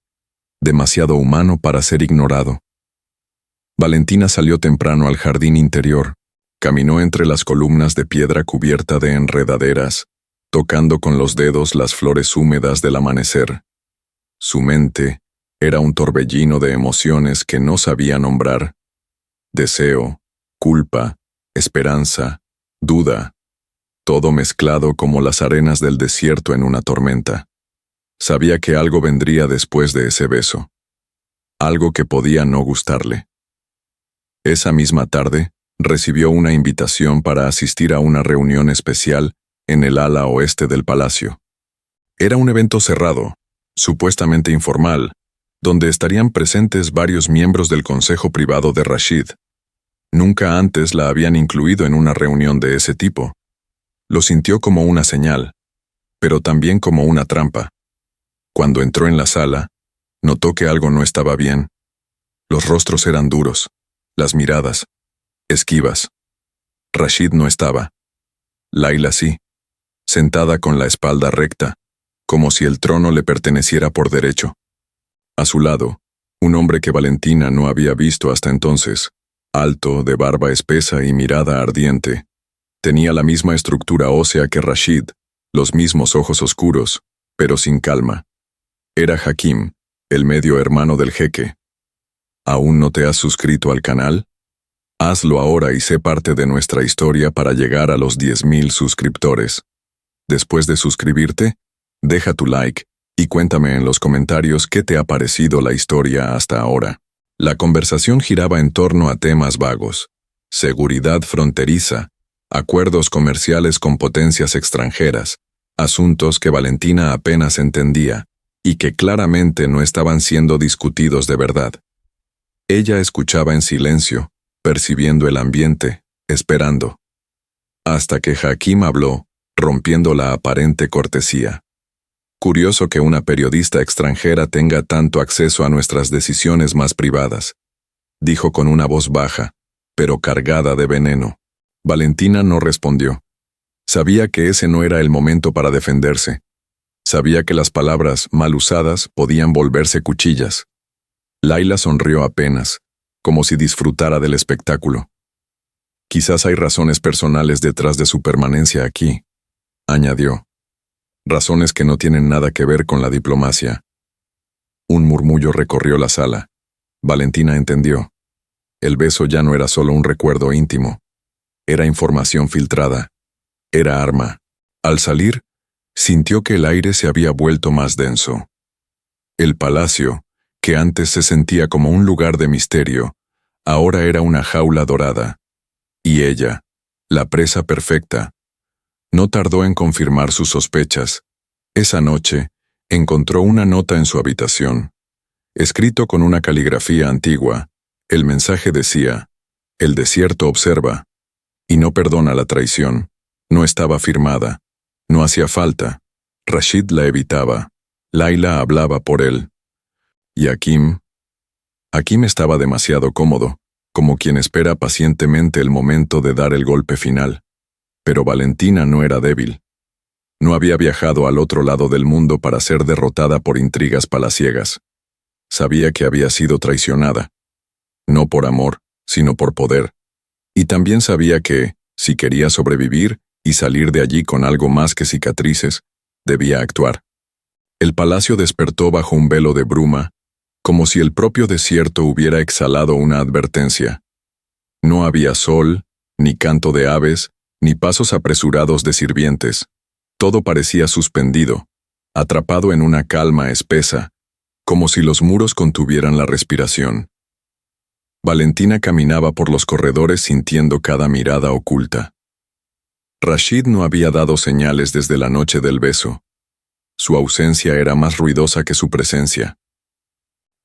demasiado humano para ser ignorado. Valentina salió temprano al jardín interior, caminó entre las columnas de piedra cubierta de enredaderas, tocando con los dedos las flores húmedas del amanecer. Su mente era un torbellino de emociones que no sabía nombrar. Deseo, culpa, esperanza, duda, todo mezclado como las arenas del desierto en una tormenta. Sabía que algo vendría después de ese beso. Algo que podía no gustarle. Esa misma tarde, recibió una invitación para asistir a una reunión especial en el ala oeste del palacio. Era un evento cerrado, supuestamente informal, donde estarían presentes varios miembros del consejo privado de Rashid. Nunca antes la habían incluido en una reunión de ese tipo. Lo sintió como una señal, pero también como una trampa. Cuando entró en la sala, notó que algo no estaba bien. Los rostros eran duros, las miradas, esquivas. Rashid no estaba. Laila sí, sentada con la espalda recta, como si el trono le perteneciera por derecho. A su lado, un hombre que Valentina no había visto hasta entonces, alto, de barba espesa y mirada ardiente. Tenía la misma estructura ósea que Rashid, los mismos ojos oscuros, pero sin calma. Era Hakim, el medio hermano del jeque. ¿Aún no te has suscrito al canal? Hazlo ahora y sé parte de nuestra historia para llegar a los 10.000 suscriptores. Después de suscribirte, deja tu like y cuéntame en los comentarios qué te ha parecido la historia hasta ahora. La conversación giraba en torno a temas vagos: seguridad fronteriza, acuerdos comerciales con potencias extranjeras, asuntos que Valentina apenas entendía y que claramente no estaban siendo discutidos de verdad. Ella escuchaba en silencio, percibiendo el ambiente, esperando. Hasta que Hakim habló, rompiendo la aparente cortesía. Curioso que una periodista extranjera tenga tanto acceso a nuestras decisiones más privadas, dijo con una voz baja, pero cargada de veneno. Valentina no respondió. Sabía que ese no era el momento para defenderse. Sabía que las palabras mal usadas podían volverse cuchillas. Laila sonrió apenas, como si disfrutara del espectáculo. Quizás hay razones personales detrás de su permanencia aquí, añadió. Razones que no tienen nada que ver con la diplomacia. Un murmullo recorrió la sala. Valentina entendió. El beso ya no era solo un recuerdo íntimo. Era información filtrada. Era arma. Al salir, sintió que el aire se había vuelto más denso. El palacio, que antes se sentía como un lugar de misterio, ahora era una jaula dorada. Y ella, la presa perfecta, no tardó en confirmar sus sospechas. Esa noche, encontró una nota en su habitación. Escrito con una caligrafía antigua, el mensaje decía: «El desierto observa, y no perdona la traición». No estaba firmada. No hacía falta. Rashid la evitaba. Laila hablaba por él. ¿Y Hakim? Hakim estaba demasiado cómodo, como quien espera pacientemente el momento de dar el golpe final. Pero Valentina no era débil. No había viajado al otro lado del mundo para ser derrotada por intrigas palaciegas. Sabía que había sido traicionada. No por amor, sino por poder. Y también sabía que, si quería sobrevivir y salir de allí con algo más que cicatrices, debía actuar. El palacio despertó bajo un velo de bruma, como si el propio desierto hubiera exhalado una advertencia. No había sol, ni canto de aves, ni pasos apresurados de sirvientes. Todo parecía suspendido, atrapado en una calma espesa, como si los muros contuvieran la respiración. Valentina caminaba por los corredores sintiendo cada mirada oculta. Rashid no había dado señales desde la noche del beso. Su ausencia era más ruidosa que su presencia.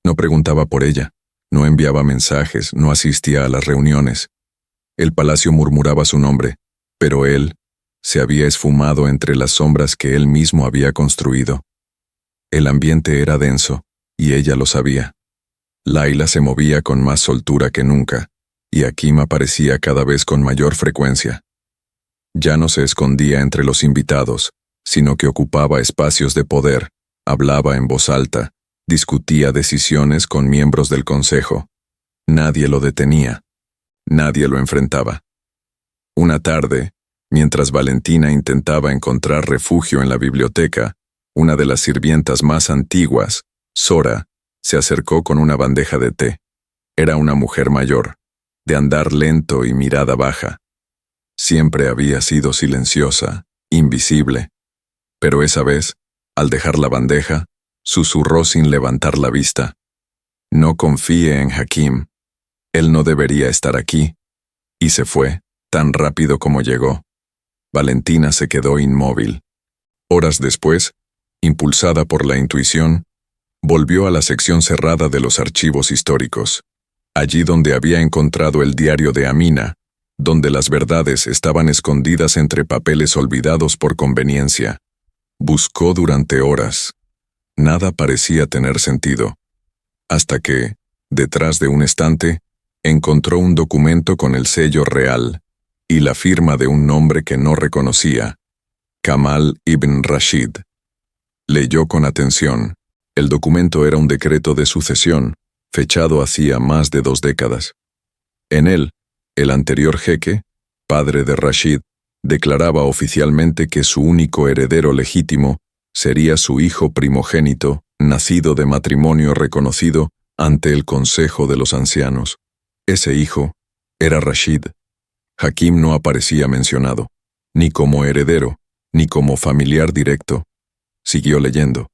No preguntaba por ella, no enviaba mensajes, no asistía a las reuniones. El palacio murmuraba su nombre, pero él se había esfumado entre las sombras que él mismo había construido. El ambiente era denso, y ella lo sabía. Laila se movía con más soltura que nunca, y Hakim aparecía cada vez con mayor frecuencia. Ya no se escondía entre los invitados, sino que ocupaba espacios de poder, hablaba en voz alta, discutía decisiones con miembros del consejo. Nadie lo detenía. Nadie lo enfrentaba. Una tarde, mientras Valentina intentaba encontrar refugio en la biblioteca, una de las sirvientas más antiguas, Sora, se acercó con una bandeja de té. Era una mujer mayor, de andar lento y mirada baja. Siempre había sido silenciosa, invisible. Pero esa vez, al dejar la bandeja, susurró sin levantar la vista: «No confíe en Hakim. Él no debería estar aquí». Y se fue, tan rápido como llegó. Valentina se quedó inmóvil. Horas después, impulsada por la intuición, volvió a la sección cerrada de los archivos históricos. Allí donde había encontrado el diario de Amina, donde las verdades estaban escondidas entre papeles olvidados por conveniencia. Buscó durante horas. Nada parecía tener sentido. Hasta que, detrás de un estante, encontró un documento con el sello real y la firma de un nombre que no reconocía, Kamal ibn Rashid. Leyó con atención. El documento era un decreto de sucesión, fechado hacía más de 2 décadas. En él, el anterior jeque, padre de Rashid, declaraba oficialmente que su único heredero legítimo sería su hijo primogénito, nacido de matrimonio reconocido ante el Consejo de los Ancianos. Ese hijo era Rashid. Hakim no aparecía mencionado, ni como heredero, ni como familiar directo. Siguió leyendo.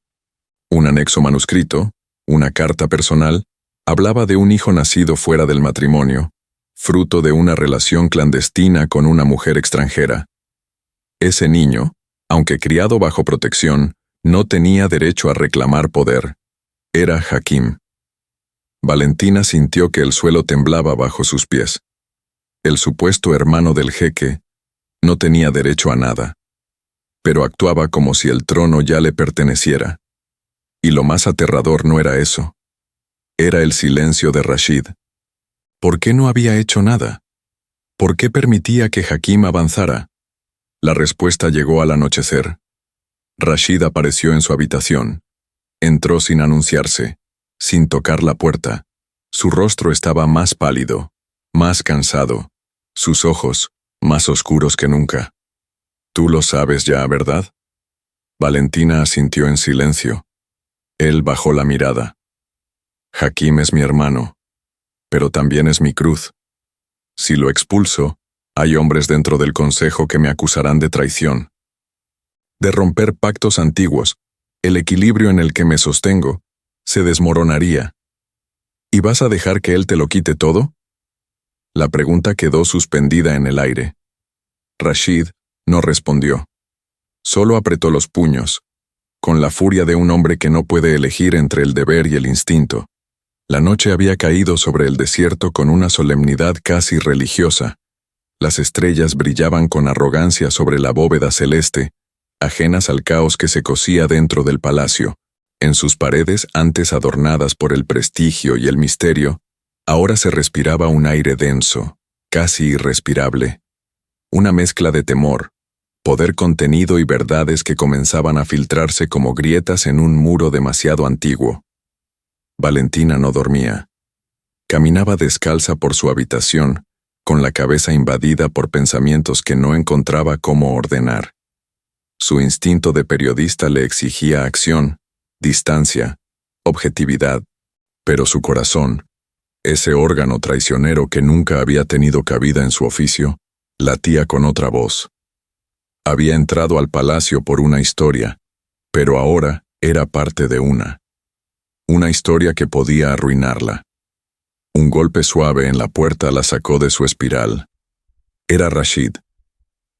Un anexo manuscrito, una carta personal, hablaba de un hijo nacido fuera del matrimonio, fruto de una relación clandestina con una mujer extranjera. Ese niño, aunque criado bajo protección, no tenía derecho a reclamar poder. Era Hakim. Valentina sintió que el suelo temblaba bajo sus pies. El supuesto hermano del jeque no tenía derecho a nada, pero actuaba como si el trono ya le perteneciera. Y lo más aterrador no era eso. Era el silencio de Rashid. ¿Por qué no había hecho nada? ¿Por qué permitía que Hakim avanzara? La respuesta llegó al anochecer. Rashid apareció en su habitación. Entró sin anunciarse, sin tocar la puerta. Su rostro estaba más pálido, más cansado, sus ojos más oscuros que nunca. «Tú lo sabes ya, ¿verdad?» Valentina asintió en silencio. Él bajó la mirada. «Hakim es mi hermano, pero también es mi cruz. Si lo expulso, hay hombres dentro del consejo que me acusarán de traición, de romper pactos antiguos. El equilibrio en el que me sostengo se desmoronaría. ¿Y vas a dejar que él te lo quite todo?» La pregunta quedó suspendida en el aire. Rashid no respondió. Solo apretó los puños, con la furia de un hombre que no puede elegir entre el deber y el instinto. La noche había caído sobre el desierto con una solemnidad casi religiosa. Las estrellas brillaban con arrogancia sobre la bóveda celeste, ajenas al caos que se cosía dentro del palacio. En sus paredes, antes adornadas por el prestigio y el misterio, ahora se respiraba un aire denso, casi irrespirable. Una mezcla de temor, poder contenido y verdades que comenzaban a filtrarse como grietas en un muro demasiado antiguo. Valentina no dormía. Caminaba descalza por su habitación, con la cabeza invadida por pensamientos que no encontraba cómo ordenar. Su instinto de periodista le exigía acción, distancia, objetividad, pero su corazón, ese órgano traicionero que nunca había tenido cabida en su oficio, latía con otra voz. Había entrado al palacio por una historia, pero ahora era parte de una historia que podía arruinarla. Un golpe suave en la puerta la sacó de su espiral. Era Rashid.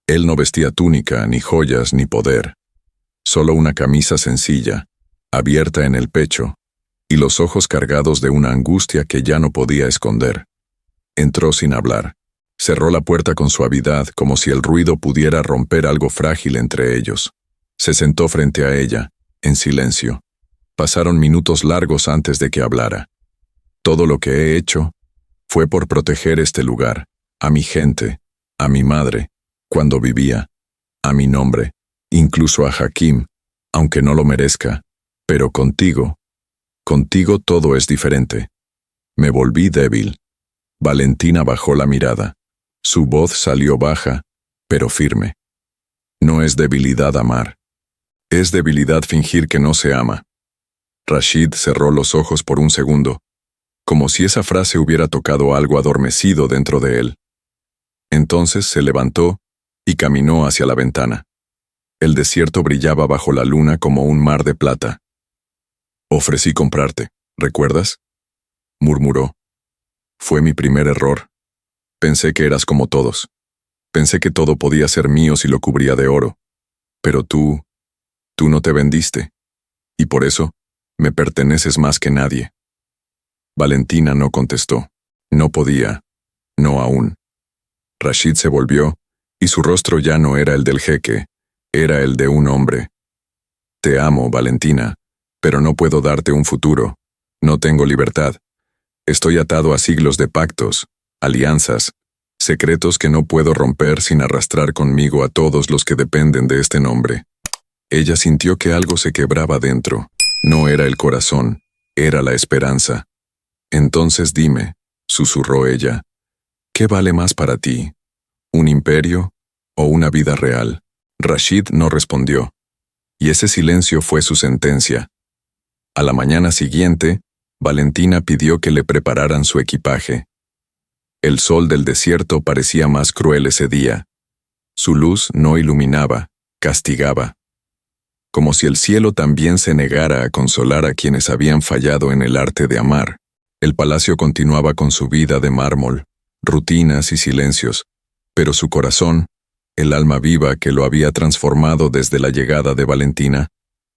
Él no vestía túnica, ni joyas, ni poder. Solo una camisa sencilla, abierta en el pecho, y los ojos cargados de una angustia que ya no podía esconder. Entró sin hablar. Cerró la puerta con suavidad, como si el ruido pudiera romper algo frágil entre ellos. Se sentó frente a ella, en silencio. Pasaron minutos largos antes de que hablara. Todo lo que he hecho fue por proteger este lugar, a mi gente, a mi madre, cuando vivía, a mi nombre, incluso a Hakim, aunque no lo merezca, pero contigo todo es diferente. Me volví débil. Valentina bajó la mirada. Su voz salió baja, pero firme. No es debilidad amar. Es debilidad fingir que no se ama. Rashid cerró los ojos por un segundo, como si esa frase hubiera tocado algo adormecido dentro de él. Entonces se levantó y caminó hacia la ventana. El desierto brillaba bajo la luna como un mar de plata. «Ofrecí comprarte, ¿recuerdas?», murmuró. «Fue mi primer error. Pensé que eras como todos. Pensé que todo podía ser mío si lo cubría de oro. Pero tú no te vendiste. Y por eso, me perteneces más que nadie». Valentina no contestó. No podía. No aún. Rashid se volvió, y su rostro ya no era el del jeque, era el de un hombre. Te amo, Valentina, pero no puedo darte un futuro. No tengo libertad. Estoy atado a siglos de pactos, alianzas, secretos que no puedo romper sin arrastrar conmigo a todos los que dependen de este nombre. Ella sintió que algo se quebraba dentro. No era el corazón, era la esperanza. Entonces dime, susurró ella, ¿qué vale más para ti? ¿Un imperio o una vida real? Rashid no respondió, y ese silencio fue su sentencia. A la mañana siguiente, Valentina pidió que le prepararan su equipaje. El sol del desierto parecía más cruel ese día. Su luz no iluminaba, castigaba. Como si el cielo también se negara a consolar a quienes habían fallado en el arte de amar. El palacio continuaba con su vida de mármol, rutinas y silencios, pero su corazón, el alma viva que lo había transformado desde la llegada de Valentina,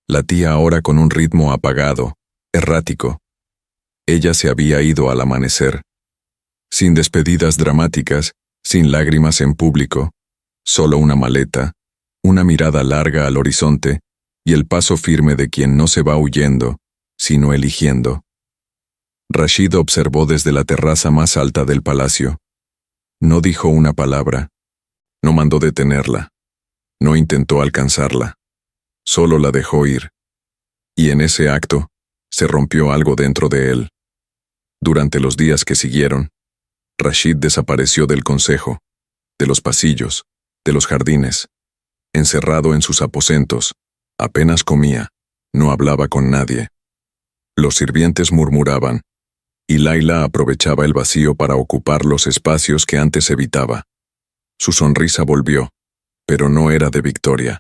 latía ahora con un ritmo apagado, errático. Ella se había ido al amanecer, sin despedidas dramáticas, sin lágrimas en público, solo una maleta, una mirada larga al horizonte y el paso firme de quien no se va huyendo, sino eligiendo. Rashid observó desde la terraza más alta del palacio. No dijo una palabra. No mandó detenerla. No intentó alcanzarla. Solo la dejó ir. Y en ese acto, se rompió algo dentro de él. Durante los días que siguieron, Rashid desapareció del consejo, de los pasillos, de los jardines. Encerrado en sus aposentos, apenas comía, no hablaba con nadie. Los sirvientes murmuraban, y Laila aprovechaba el vacío para ocupar los espacios que antes evitaba. Su sonrisa volvió, pero no era de victoria.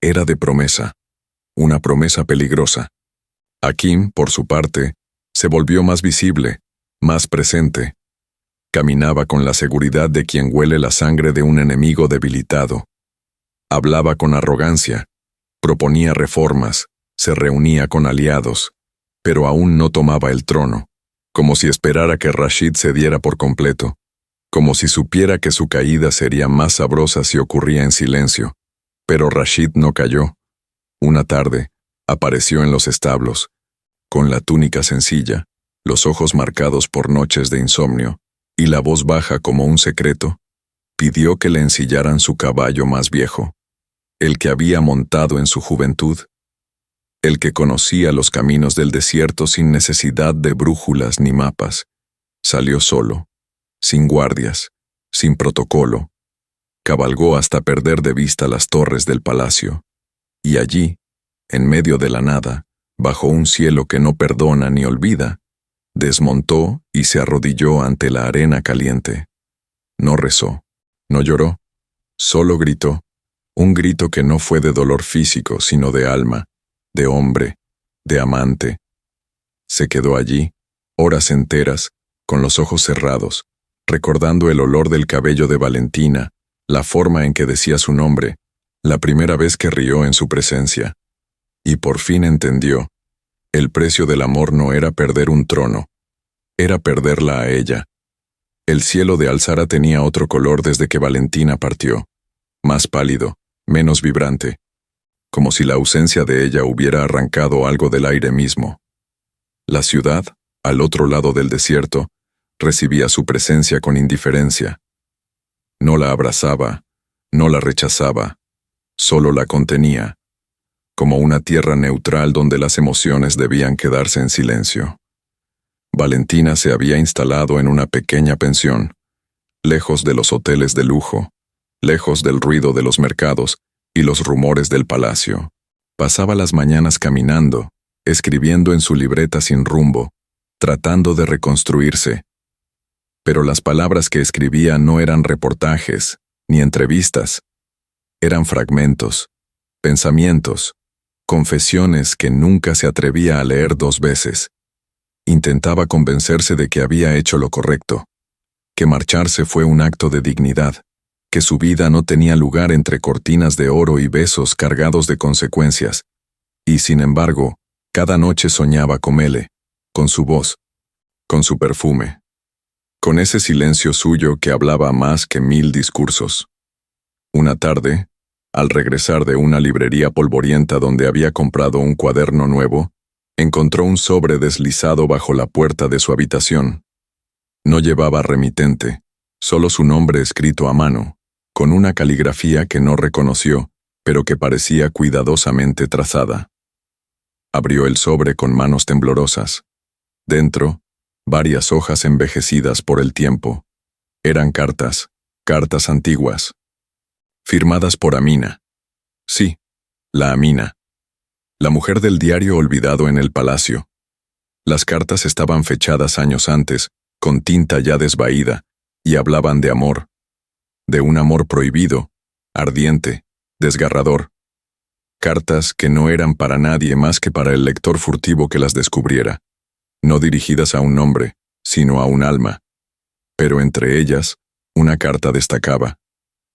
Era de promesa, una promesa peligrosa. Hakim, por su parte, se volvió más visible, más presente. Caminaba con la seguridad de quien huele la sangre de un enemigo debilitado. Hablaba con arrogancia, proponía reformas, se reunía con aliados, pero aún no tomaba el trono, como si esperara que Rashid cediera por completo, como si supiera que su caída sería más sabrosa si ocurría en silencio. Pero Rashid no cayó. Una tarde, apareció en los establos, con la túnica sencilla, los ojos marcados por noches de insomnio, y la voz baja como un secreto. Pidió que le ensillaran su caballo más viejo, el que había montado en su juventud, el que conocía los caminos del desierto sin necesidad de brújulas ni mapas. Salió solo, sin guardias, sin protocolo. Cabalgó hasta perder de vista las torres del palacio, y allí, en medio de la nada, bajo un cielo que no perdona ni olvida, desmontó y se arrodilló ante la arena caliente. No rezó, no lloró, solo gritó, un grito que no fue de dolor físico, sino de alma, de hombre, de amante. Se quedó allí, horas enteras, con los ojos cerrados, recordando el olor del cabello de Valentina, la forma en que decía su nombre, la primera vez que rió en su presencia. Y por fin entendió. El precio del amor no era perder un trono, era perderla a ella. El cielo de Alzara tenía otro color desde que Valentina partió, más pálido, menos vibrante, como si la ausencia de ella hubiera arrancado algo del aire mismo. La ciudad, al otro lado del desierto, recibía su presencia con indiferencia. No la abrazaba, no la rechazaba, solo la contenía, como una tierra neutral donde las emociones debían quedarse en silencio. Valentina se había instalado en una pequeña pensión, lejos de los hoteles de lujo, lejos del ruido de los mercados y los rumores del palacio. Pasaba las mañanas caminando, escribiendo en su libreta sin rumbo, tratando de reconstruirse. Pero las palabras que escribía no eran reportajes, ni entrevistas. Eran fragmentos, pensamientos, confesiones que nunca se atrevía a leer 2 veces. Intentaba convencerse de que había hecho lo correcto, que marcharse fue un acto de dignidad, que su vida no tenía lugar entre cortinas de oro y besos cargados de consecuencias. Y sin embargo, cada noche soñaba con él, con su voz, con su perfume. con ese silencio suyo que hablaba más que 1000 discursos. Una tarde, al regresar de una librería polvorienta donde había comprado un cuaderno nuevo, encontró un sobre deslizado bajo la puerta de su habitación. No llevaba remitente, solo su nombre escrito a mano, con una caligrafía que no reconoció, pero que parecía cuidadosamente trazada. Abrió el sobre con manos temblorosas. Dentro, varias hojas envejecidas por el tiempo. Eran cartas antiguas. Firmadas por Amina. Sí, la Amina. La mujer del diario olvidado en el palacio. Las cartas estaban fechadas años antes, con tinta ya desvaída, y hablaban de amor. De un amor prohibido, ardiente, desgarrador. Cartas que no eran para nadie más que para el lector furtivo que las descubriera. No dirigidas a un hombre, sino a un alma. Pero entre ellas, una carta destacaba.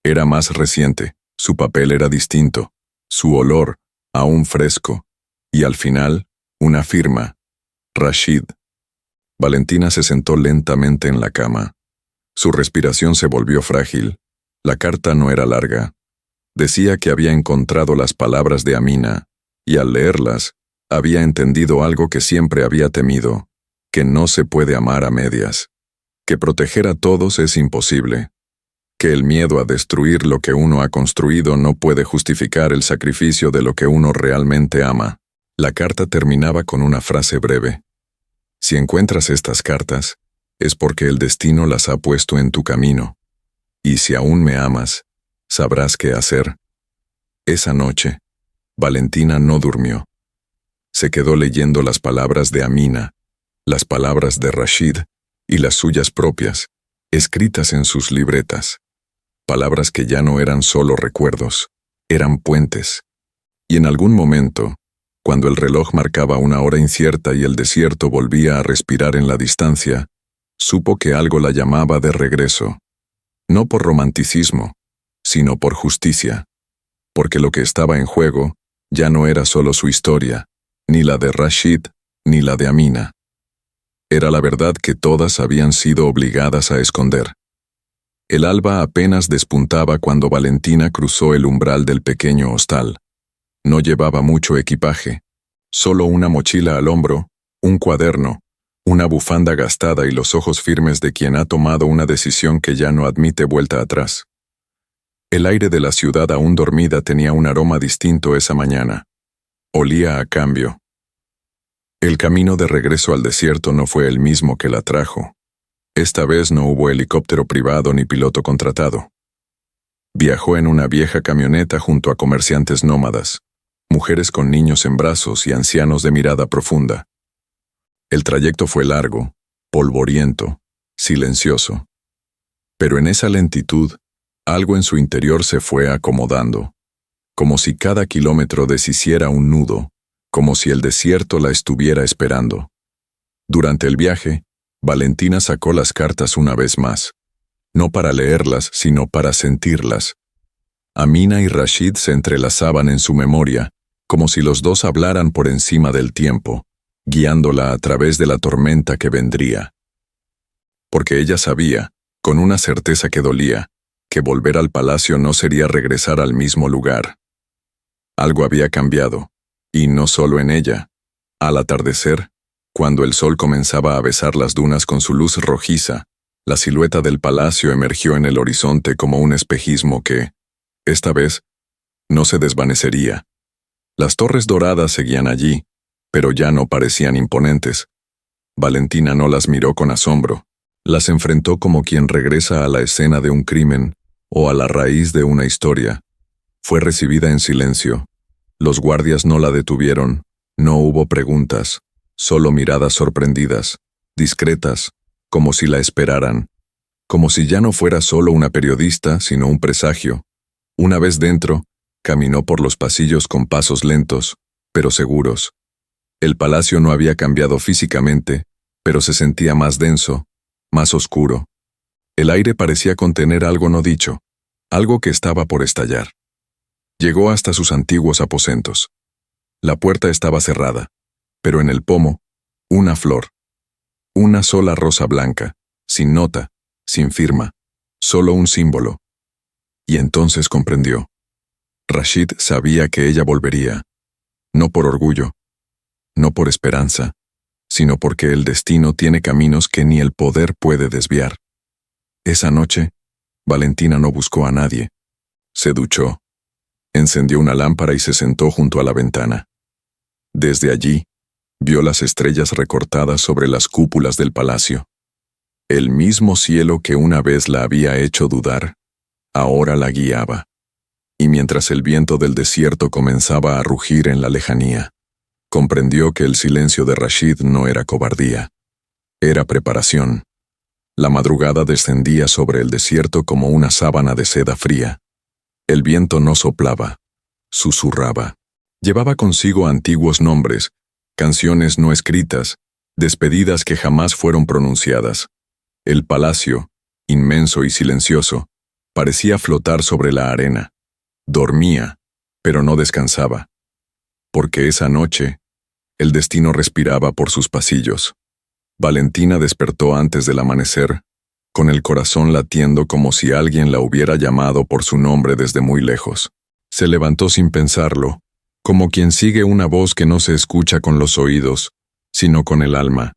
Era más reciente, su papel era distinto, su olor, aún fresco, y al final, una firma. Rashid. Valentina se sentó lentamente en la cama. Su respiración se volvió frágil. La carta no era larga. Decía que había encontrado las palabras de Amina, y al leerlas, había entendido algo que siempre había temido, que no se puede amar a medias, que proteger a todos es imposible, que el miedo a destruir lo que uno ha construido no puede justificar el sacrificio de lo que uno realmente ama. La carta terminaba con una frase breve. Si encuentras estas cartas, es porque el destino las ha puesto en tu camino. Y si aún me amas, sabrás qué hacer. Esa noche, Valentina no durmió. Se quedó leyendo las palabras de Amina, las palabras de Rashid y las suyas propias, escritas en sus libretas. Palabras que ya no eran solo recuerdos, eran puentes. Y en algún momento, cuando el reloj marcaba una hora incierta y el desierto volvía a respirar en la distancia, supo que algo la llamaba de regreso. No por romanticismo, sino por justicia. Porque lo que estaba en juego ya no era solo su historia, ni la de Rashid, ni la de Amina. Era la verdad que todas habían sido obligadas a esconder. El alba apenas despuntaba cuando Valentina cruzó el umbral del pequeño hostal. No llevaba mucho equipaje, solo una mochila al hombro, un cuaderno, una bufanda gastada y los ojos firmes de quien ha tomado una decisión que ya no admite vuelta atrás. El aire de la ciudad aún dormida tenía un aroma distinto esa mañana. Olía a cambio. El camino de regreso al desierto no fue el mismo que la trajo. Esta vez no hubo helicóptero privado ni piloto contratado. Viajó en una vieja camioneta junto a comerciantes nómadas, mujeres con niños en brazos y ancianos de mirada profunda. El trayecto fue largo, polvoriento, silencioso. Pero en esa lentitud, algo en su interior se fue acomodando, como si cada kilómetro deshiciera un nudo, como si el desierto la estuviera esperando. Durante el viaje, Valentina sacó las cartas una vez más, no para leerlas, sino para sentirlas. Amina y Rashid se entrelazaban en su memoria, como si los dos hablaran por encima del tiempo, guiándola a través de la tormenta que vendría. Porque ella sabía, con una certeza que dolía, que volver al palacio no sería regresar al mismo lugar. Algo había cambiado, y no solo en ella. Al atardecer, cuando el sol comenzaba a besar las dunas con su luz rojiza, la silueta del palacio emergió en el horizonte como un espejismo que, esta vez, no se desvanecería. Las torres doradas seguían allí, pero ya no parecían imponentes. Valentina no las miró con asombro, las enfrentó como quien regresa a la escena de un crimen o a la raíz de una historia. Fue recibida en silencio. Los guardias no la detuvieron, no hubo preguntas, solo miradas sorprendidas, discretas, como si la esperaran, como si ya no fuera solo una periodista, sino un presagio. Una vez dentro, caminó por los pasillos con pasos lentos, pero seguros. El palacio no había cambiado físicamente, pero se sentía más denso, más oscuro. El aire parecía contener algo no dicho, algo que estaba por estallar. Llegó hasta sus antiguos aposentos. La puerta estaba cerrada, pero en el pomo, una flor. Una sola rosa blanca, sin nota, sin firma, solo un símbolo. Y entonces comprendió. Rashid sabía que ella volvería, no por orgullo, no por esperanza, sino porque el destino tiene caminos que ni el poder puede desviar. Esa noche, Valentina no buscó a nadie. Se duchó, encendió una lámpara y se sentó junto a la ventana. Desde allí, vio las estrellas recortadas sobre las cúpulas del palacio. El mismo cielo que una vez la había hecho dudar, ahora la guiaba. Y mientras el viento del desierto comenzaba a rugir en la lejanía, comprendió que el silencio de Rashid no era cobardía, era preparación. La madrugada descendía sobre el desierto como una sábana de seda fría. El viento no soplaba, susurraba. Llevaba consigo antiguos nombres, canciones no escritas, despedidas que jamás fueron pronunciadas. El palacio, inmenso y silencioso, parecía flotar sobre la arena. Dormía, pero no descansaba. Porque esa noche, el destino respiraba por sus pasillos. Valentina despertó antes del amanecer, con el corazón latiendo como si alguien la hubiera llamado por su nombre desde muy lejos. Se levantó sin pensarlo, como quien sigue una voz que no se escucha con los oídos, sino con el alma.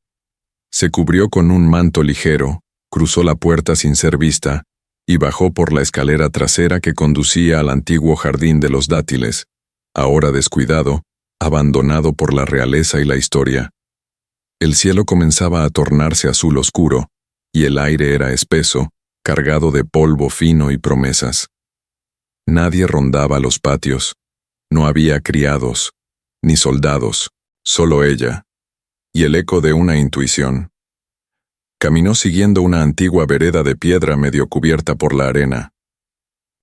Se cubrió con un manto ligero, cruzó la puerta sin ser vista, y bajó por la escalera trasera que conducía al antiguo jardín de los dátiles, ahora descuidado, abandonado por la realeza y la historia. El cielo comenzaba a tornarse azul oscuro, y el aire era espeso, cargado de polvo fino y promesas. Nadie rondaba los patios, no había criados, ni soldados, solo ella, y el eco de una intuición. Caminó siguiendo una antigua vereda de piedra medio cubierta por la arena.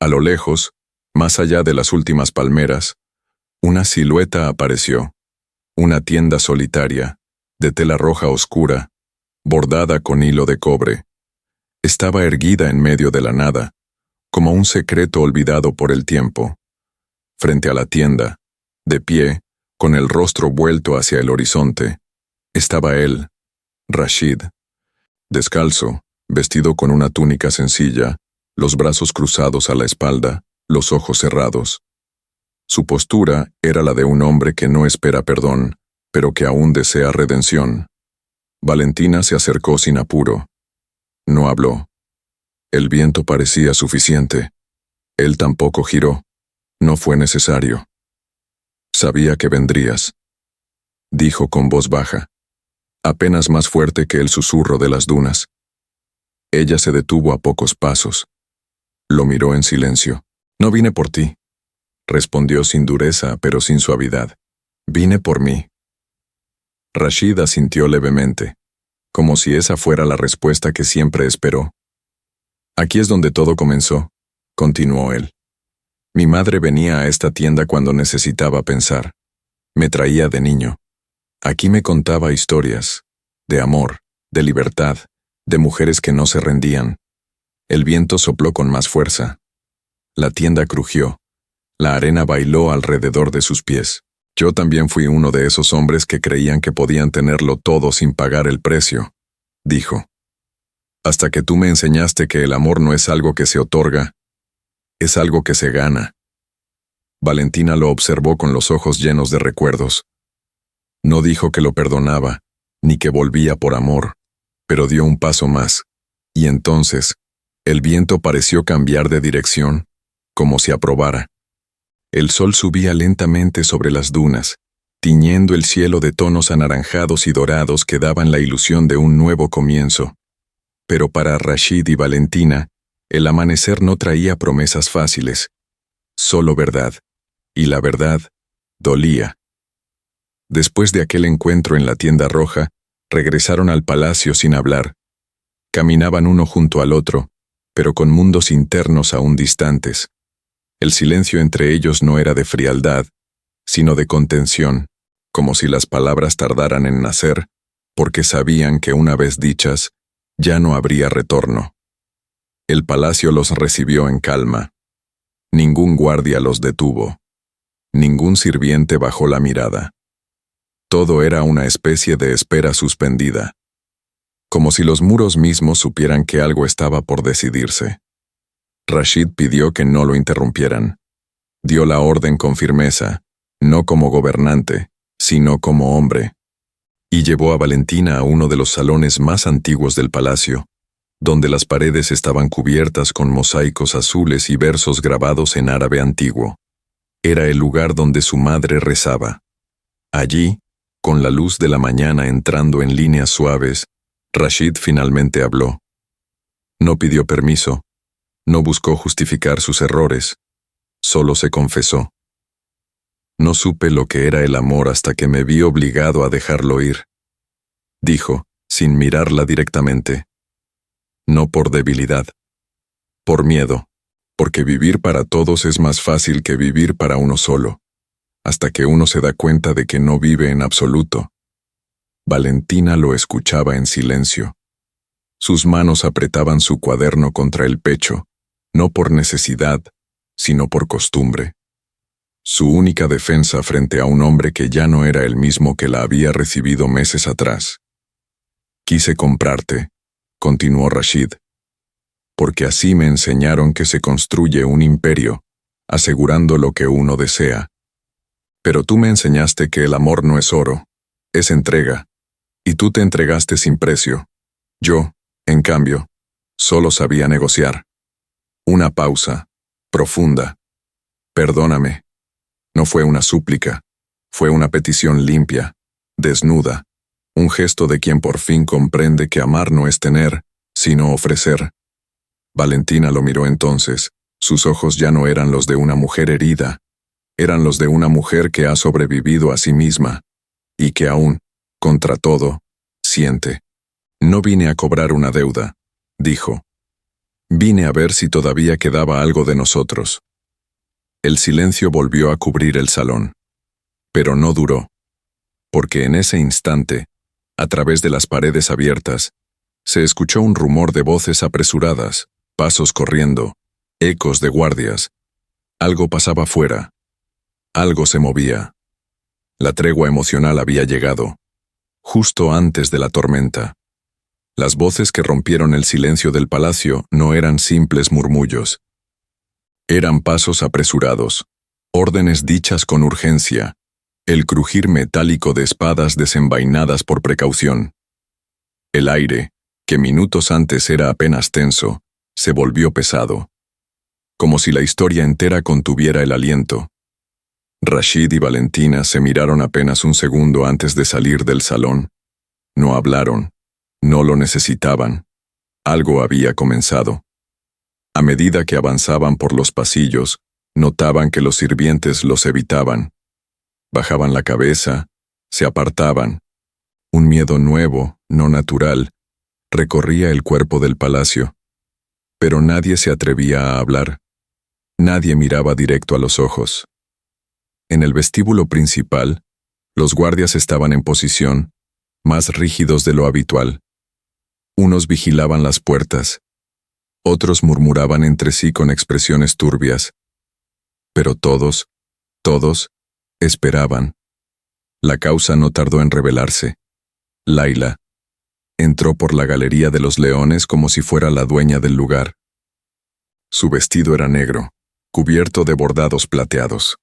A lo lejos, más allá de las últimas palmeras, una silueta apareció, una tienda solitaria, de tela roja oscura, bordada con hilo de cobre. Estaba erguida en medio de la nada, como un secreto olvidado por el tiempo. Frente a la tienda, de pie, con el rostro vuelto hacia el horizonte, estaba él, Rashid. Descalzo, vestido con una túnica sencilla, los brazos cruzados a la espalda, los ojos cerrados. Su postura era la de un hombre que no espera perdón, pero que aún desea redención. Valentina se acercó sin apuro. No habló. El viento parecía suficiente. Él tampoco giró. No fue necesario. Sabía que vendrías, dijo con voz baja, apenas más fuerte que el susurro de las dunas. Ella se detuvo a pocos pasos. Lo miró en silencio. No vine por ti, respondió sin dureza pero sin suavidad. Vine por mí. Rashid asintió levemente, como si esa fuera la respuesta que siempre esperó. Aquí es donde todo comenzó, continuó él. Mi madre venía a esta tienda cuando necesitaba pensar. Me traía de niño. Aquí me contaba historias, de amor, de libertad, de mujeres que no se rendían. El viento sopló con más fuerza. La tienda crujió. La arena bailó alrededor de sus pies. Yo también fui uno de esos hombres que creían que podían tenerlo todo sin pagar el precio, dijo. Hasta que tú me enseñaste que el amor no es algo que se otorga, es algo que se gana. Valentina lo observó con los ojos llenos de recuerdos. No dijo que lo perdonaba, ni que volvía por amor, pero dio un paso más, y entonces, el viento pareció cambiar de dirección, como si aprobara. El sol subía lentamente sobre las dunas, tiñendo el cielo de tonos anaranjados y dorados que daban la ilusión de un nuevo comienzo. Pero para Rashid y Valentina, el amanecer no traía promesas fáciles, solo verdad, y la verdad dolía. Después de aquel encuentro en la tienda roja, regresaron al palacio sin hablar. Caminaban uno junto al otro, pero con mundos internos aún distantes. El silencio entre ellos no era de frialdad, sino de contención, como si las palabras tardaran en nacer, porque sabían que una vez dichas, ya no habría retorno. El palacio los recibió en calma. Ningún guardia los detuvo. Ningún sirviente bajó la mirada. Todo era una especie de espera suspendida. como si los muros mismos supieran que algo estaba por decidirse. Rashid pidió que no lo interrumpieran. Dio la orden con firmeza, no como gobernante, sino como hombre, y llevó a Valentina a uno de los salones más antiguos del palacio, donde las paredes estaban cubiertas con mosaicos azules y versos grabados en árabe antiguo. Era el lugar donde su madre rezaba. Allí, con la luz de la mañana entrando en líneas suaves, Rashid finalmente habló. No pidió permiso, no buscó justificar sus errores, solo se confesó. No supe lo que era el amor hasta que me vi obligado a dejarlo ir, dijo, sin mirarla directamente. No por debilidad, por miedo, porque vivir para todos es más fácil que vivir para uno solo, hasta que uno se da cuenta de que no vive en absoluto. Valentina lo escuchaba en silencio. Sus manos apretaban su cuaderno contra el pecho, no por necesidad, sino por costumbre. Su única defensa frente a un hombre que ya no era el mismo que la había recibido meses atrás. Quise comprarte, continuó Rashid, porque así me enseñaron que se construye un imperio, asegurando lo que uno desea. Pero tú me enseñaste que el amor no es oro, es entrega, y tú te entregaste sin precio. Yo, en cambio, solo sabía negociar. Una pausa, profunda. Perdóname. No fue una súplica, fue una petición limpia, desnuda, un gesto de quien por fin comprende que amar no es tener, sino ofrecer. Valentina lo miró entonces, sus ojos ya no eran los de una mujer herida, eran los de una mujer que ha sobrevivido a sí misma, y que aún, contra todo, siente. No vine a cobrar una deuda, dijo. Vine a ver si todavía quedaba algo de nosotros. El silencio volvió a cubrir el salón. Pero no duró, porque en ese instante, a través de las paredes abiertas, se escuchó un rumor de voces apresuradas, pasos corriendo, ecos de guardias. Algo pasaba fuera. Algo se movía. La tregua emocional había llegado, justo antes de la tormenta. Las voces que rompieron el silencio del palacio no eran simples murmullos. Eran pasos apresurados, órdenes dichas con urgencia, el crujir metálico de espadas desenvainadas por precaución. El aire, que minutos antes era apenas tenso, se volvió pesado, como si la historia entera contuviera el aliento. Rashid y Valentina se miraron apenas un segundo antes de salir del salón. No hablaron, no lo necesitaban. Algo había comenzado. A medida que avanzaban por los pasillos, notaban que los sirvientes los evitaban. Bajaban la cabeza, se apartaban. Un miedo nuevo, no natural, recorría el cuerpo del palacio. Pero nadie se atrevía a hablar. Nadie miraba directo a los ojos. En el vestíbulo principal, los guardias estaban en posición, más rígidos de lo habitual. Unos vigilaban las puertas. Otros murmuraban entre sí con expresiones turbias. Pero todos, esperaban. La causa no tardó en revelarse. Laila entró por la galería de los leones como si fuera la dueña del lugar. Su vestido era negro, cubierto de bordados plateados.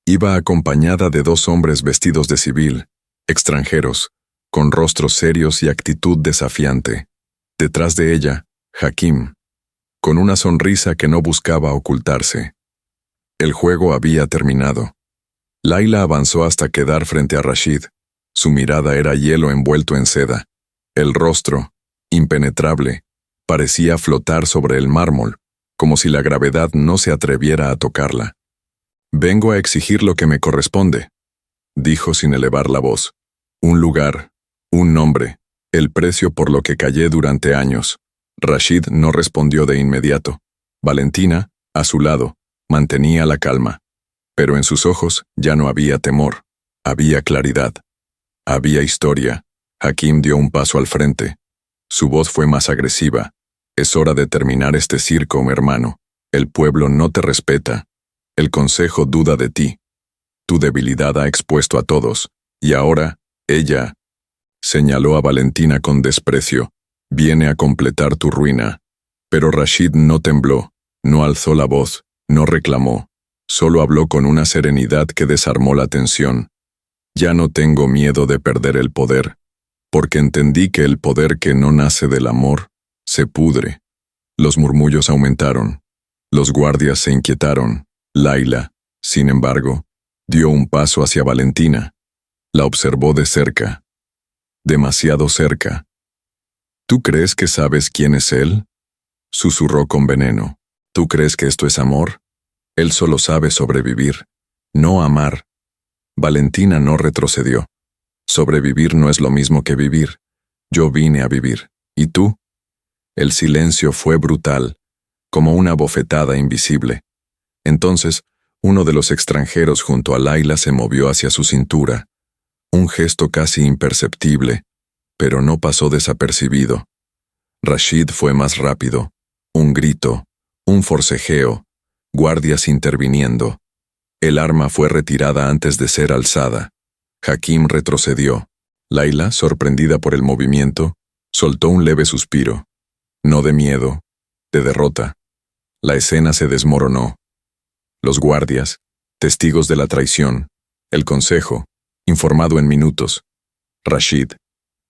Iba acompañada de dos hombres vestidos de civil, extranjeros, con rostros serios y actitud desafiante. Detrás de ella, Hakim, con una sonrisa que no buscaba ocultarse. El juego había terminado. Laila avanzó hasta quedar frente a Rashid. Su mirada era hielo envuelto en seda. El rostro, impenetrable, parecía flotar sobre el mármol, como si la gravedad no se atreviera a tocarla. «Vengo a exigir lo que me corresponde», dijo sin elevar la voz. «Un lugar, un nombre, el precio por lo que callé durante años». Rashid no respondió de inmediato. Valentina, a su lado, mantenía la calma. Pero en sus ojos ya no había temor. Había claridad. Había historia. Hakim dio un paso al frente. Su voz fue más agresiva. «Es hora de terminar este circo, mi hermano. El pueblo no te respeta. El consejo duda de ti. Tu debilidad ha expuesto a todos. Y ahora, ella...» Señaló a Valentina con desprecio. Viene a completar tu ruina. Pero Rashid no tembló, no alzó la voz, no reclamó. Solo habló con una serenidad que desarmó la tensión. Ya no tengo miedo de perder el poder, porque entendí que el poder que no nace del amor se pudre. Los murmullos aumentaron. Los guardias se inquietaron. Laila, sin embargo, dio un paso hacia Valentina. La observó de cerca. Demasiado cerca. ¿Tú crees que sabes quién es él? Susurró con veneno. ¿Tú crees que esto es amor? Él solo sabe sobrevivir, no amar. Valentina no retrocedió. Sobrevivir no es lo mismo que vivir. Yo vine a vivir. ¿Y tú? El silencio fue brutal, como una bofetada invisible. Entonces, uno de los extranjeros junto a Laila se movió hacia su cintura. Un gesto casi imperceptible, pero no pasó desapercibido. Rashid fue más rápido. Un grito, un forcejeo, guardias interviniendo. El arma fue retirada antes de ser alzada. Hakim retrocedió. Laila, sorprendida por el movimiento, soltó un leve suspiro. No de miedo, de derrota. La escena se desmoronó. Los guardias, testigos de la traición, el consejo, informado en minutos. Rashid,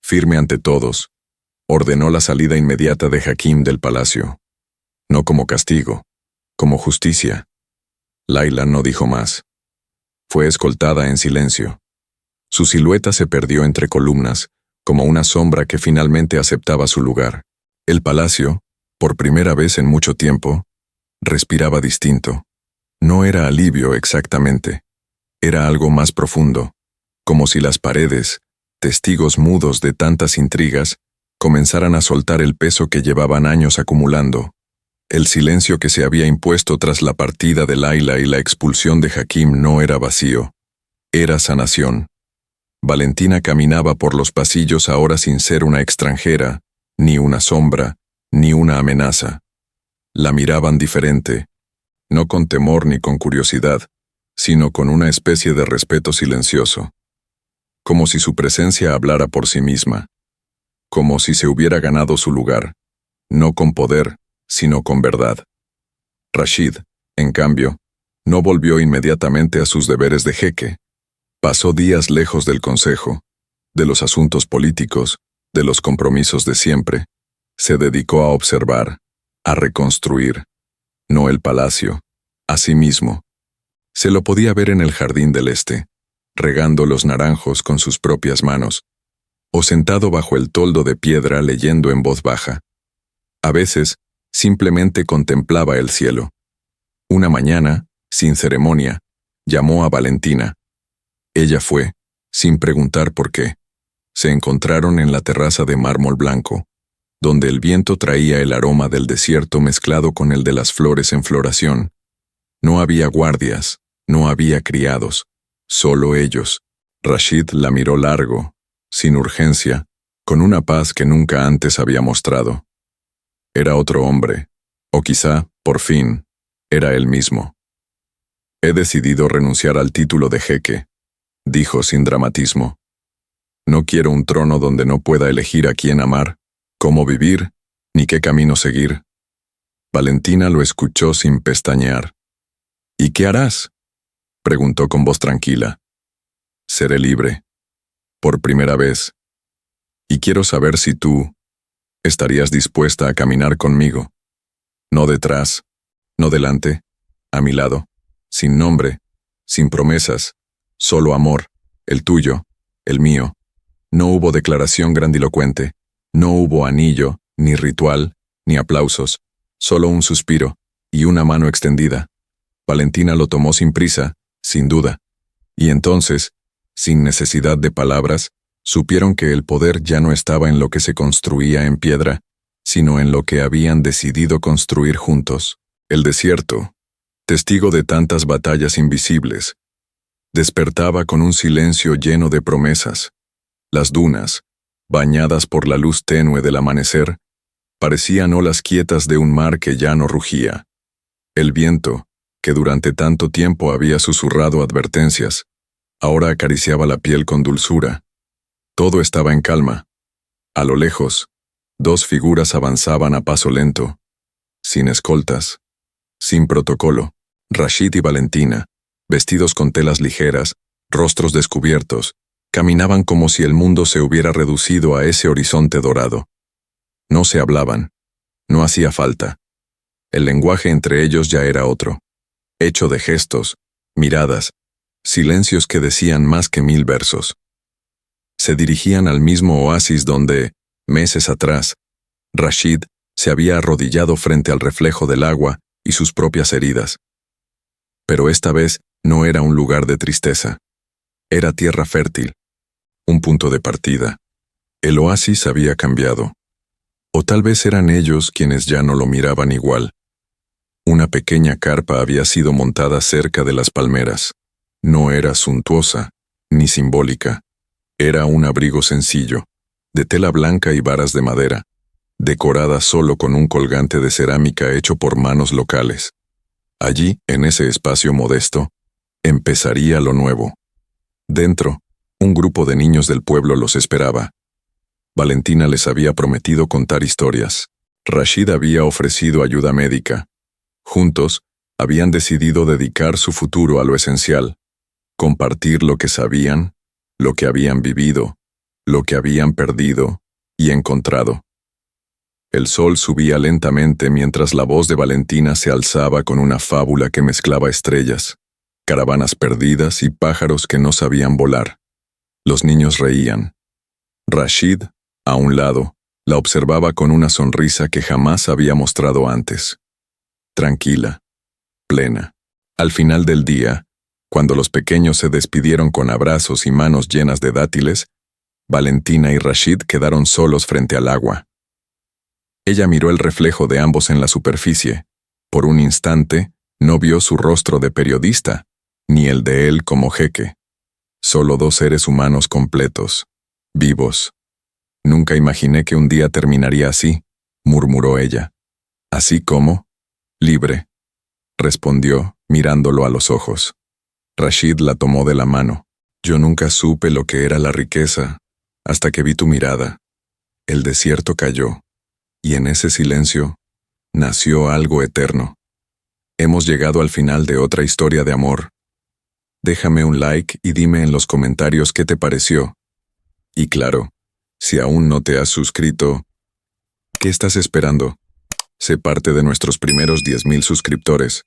firme ante todos, ordenó la salida inmediata de Hakim del palacio. No como castigo, como justicia. Laila no dijo más. Fue escoltada en silencio. Su silueta se perdió entre columnas, como una sombra que finalmente aceptaba su lugar. El palacio, por primera vez en mucho tiempo, respiraba distinto. No era alivio exactamente. Era algo más profundo, como si las paredes, testigos mudos de tantas intrigas, comenzaran a soltar el peso que llevaban años acumulando. El silencio que se había impuesto tras la partida de Laila y la expulsión de Hakim no era vacío. Era sanación. Valentina caminaba por los pasillos ahora sin ser una extranjera, ni una sombra, ni una amenaza. La miraban diferente, no con temor ni con curiosidad, sino con una especie de respeto silencioso. Como si su presencia hablara por sí misma. Como si se hubiera ganado su lugar, no con poder, sino con verdad. Rashid, en cambio, no volvió inmediatamente a sus deberes de jeque. Pasó días lejos del consejo, de los asuntos políticos, de los compromisos de siempre. Se dedicó a observar, a reconstruir, no el palacio, a sí mismo. Se lo podía ver en el jardín del este, regando los naranjos con sus propias manos, o sentado bajo el toldo de piedra leyendo en voz baja. A veces, simplemente contemplaba el cielo. Una mañana, sin ceremonia, llamó a Valentina. Ella fue, sin preguntar por qué. Se encontraron en la terraza de mármol blanco, donde el viento traía el aroma del desierto mezclado con el de las flores en floración. No había guardias, no había criados, solo ellos. Rashid la miró largo, sin urgencia, con una paz que nunca antes había mostrado. Era otro hombre, o quizá, por fin, era él mismo. He decidido renunciar al título de jeque, dijo sin dramatismo. No quiero un trono donde no pueda elegir a quién amar, cómo vivir, ni qué camino seguir. Valentina lo escuchó sin pestañear. ¿Y qué harás?, preguntó con voz tranquila. Seré libre. Por primera vez. Y quiero saber si tú estarías dispuesta a caminar conmigo. No detrás, no delante, a mi lado, sin nombre, sin promesas, solo amor, el tuyo, el mío. No hubo declaración grandilocuente, no hubo anillo, ni ritual, ni aplausos, solo un suspiro y una mano extendida. Valentina lo tomó sin prisa, sin duda. Y entonces, sin necesidad de palabras, supieron que el poder ya no estaba en lo que se construía en piedra, sino en lo que habían decidido construir juntos. El desierto, testigo de tantas batallas invisibles, despertaba con un silencio lleno de promesas. Las dunas, bañadas por la luz tenue del amanecer, parecían olas quietas de un mar que ya no rugía. El viento, que durante tanto tiempo había susurrado advertencias, ahora acariciaba la piel con dulzura. Todo estaba en calma. A lo lejos, dos figuras avanzaban a paso lento, sin escoltas, sin protocolo. Rashid y Valentina, vestidos con telas ligeras, rostros descubiertos, caminaban como si el mundo se hubiera reducido a ese horizonte dorado. No se hablaban. No hacía falta. El lenguaje entre ellos ya era otro, hecho de gestos, miradas, silencios que decían más que 1000 versos. Se dirigían al mismo oasis donde, meses atrás, Rashid se había arrodillado frente al reflejo del agua y sus propias heridas. Pero esta vez no era un lugar de tristeza. Era tierra fértil, un punto de partida. El oasis había cambiado. O tal vez eran ellos quienes ya no lo miraban igual. Una pequeña carpa había sido montada cerca de las palmeras. No era suntuosa, ni simbólica. Era un abrigo sencillo, de tela blanca y varas de madera, decorada solo con un colgante de cerámica hecho por manos locales. Allí, en ese espacio modesto, empezaría lo nuevo. Dentro, un grupo de niños del pueblo los esperaba. Valentina les había prometido contar historias. Rashid había ofrecido ayuda médica. Juntos, habían decidido dedicar su futuro a lo esencial, compartir lo que sabían, lo que habían vivido, lo que habían perdido y encontrado. El sol subía lentamente mientras la voz de Valentina se alzaba con una fábula que mezclaba estrellas, caravanas perdidas y pájaros que no sabían volar. Los niños reían. Rashid, a un lado, la observaba con una sonrisa que jamás había mostrado antes. Tranquila, plena. Al final del día, cuando los pequeños se despidieron con abrazos y manos llenas de dátiles, Valentina y Rashid quedaron solos frente al agua. Ella miró el reflejo de ambos en la superficie. Por un instante, no vio su rostro de periodista, ni el de él como jeque. Solo dos seres humanos completos, vivos. Nunca imaginé que un día terminaría así, murmuró ella. Así como, libre, respondió, mirándolo a los ojos. Rashid la tomó de la mano. Yo nunca supe lo que era la riqueza, hasta que vi tu mirada. El desierto cayó. Y en ese silencio, nació algo eterno. Hemos llegado al final de otra historia de amor. Déjame un like y dime en los comentarios qué te pareció. Y claro, si aún no te has suscrito, ¿qué estás esperando? Sé parte de nuestros primeros 10.000 suscriptores.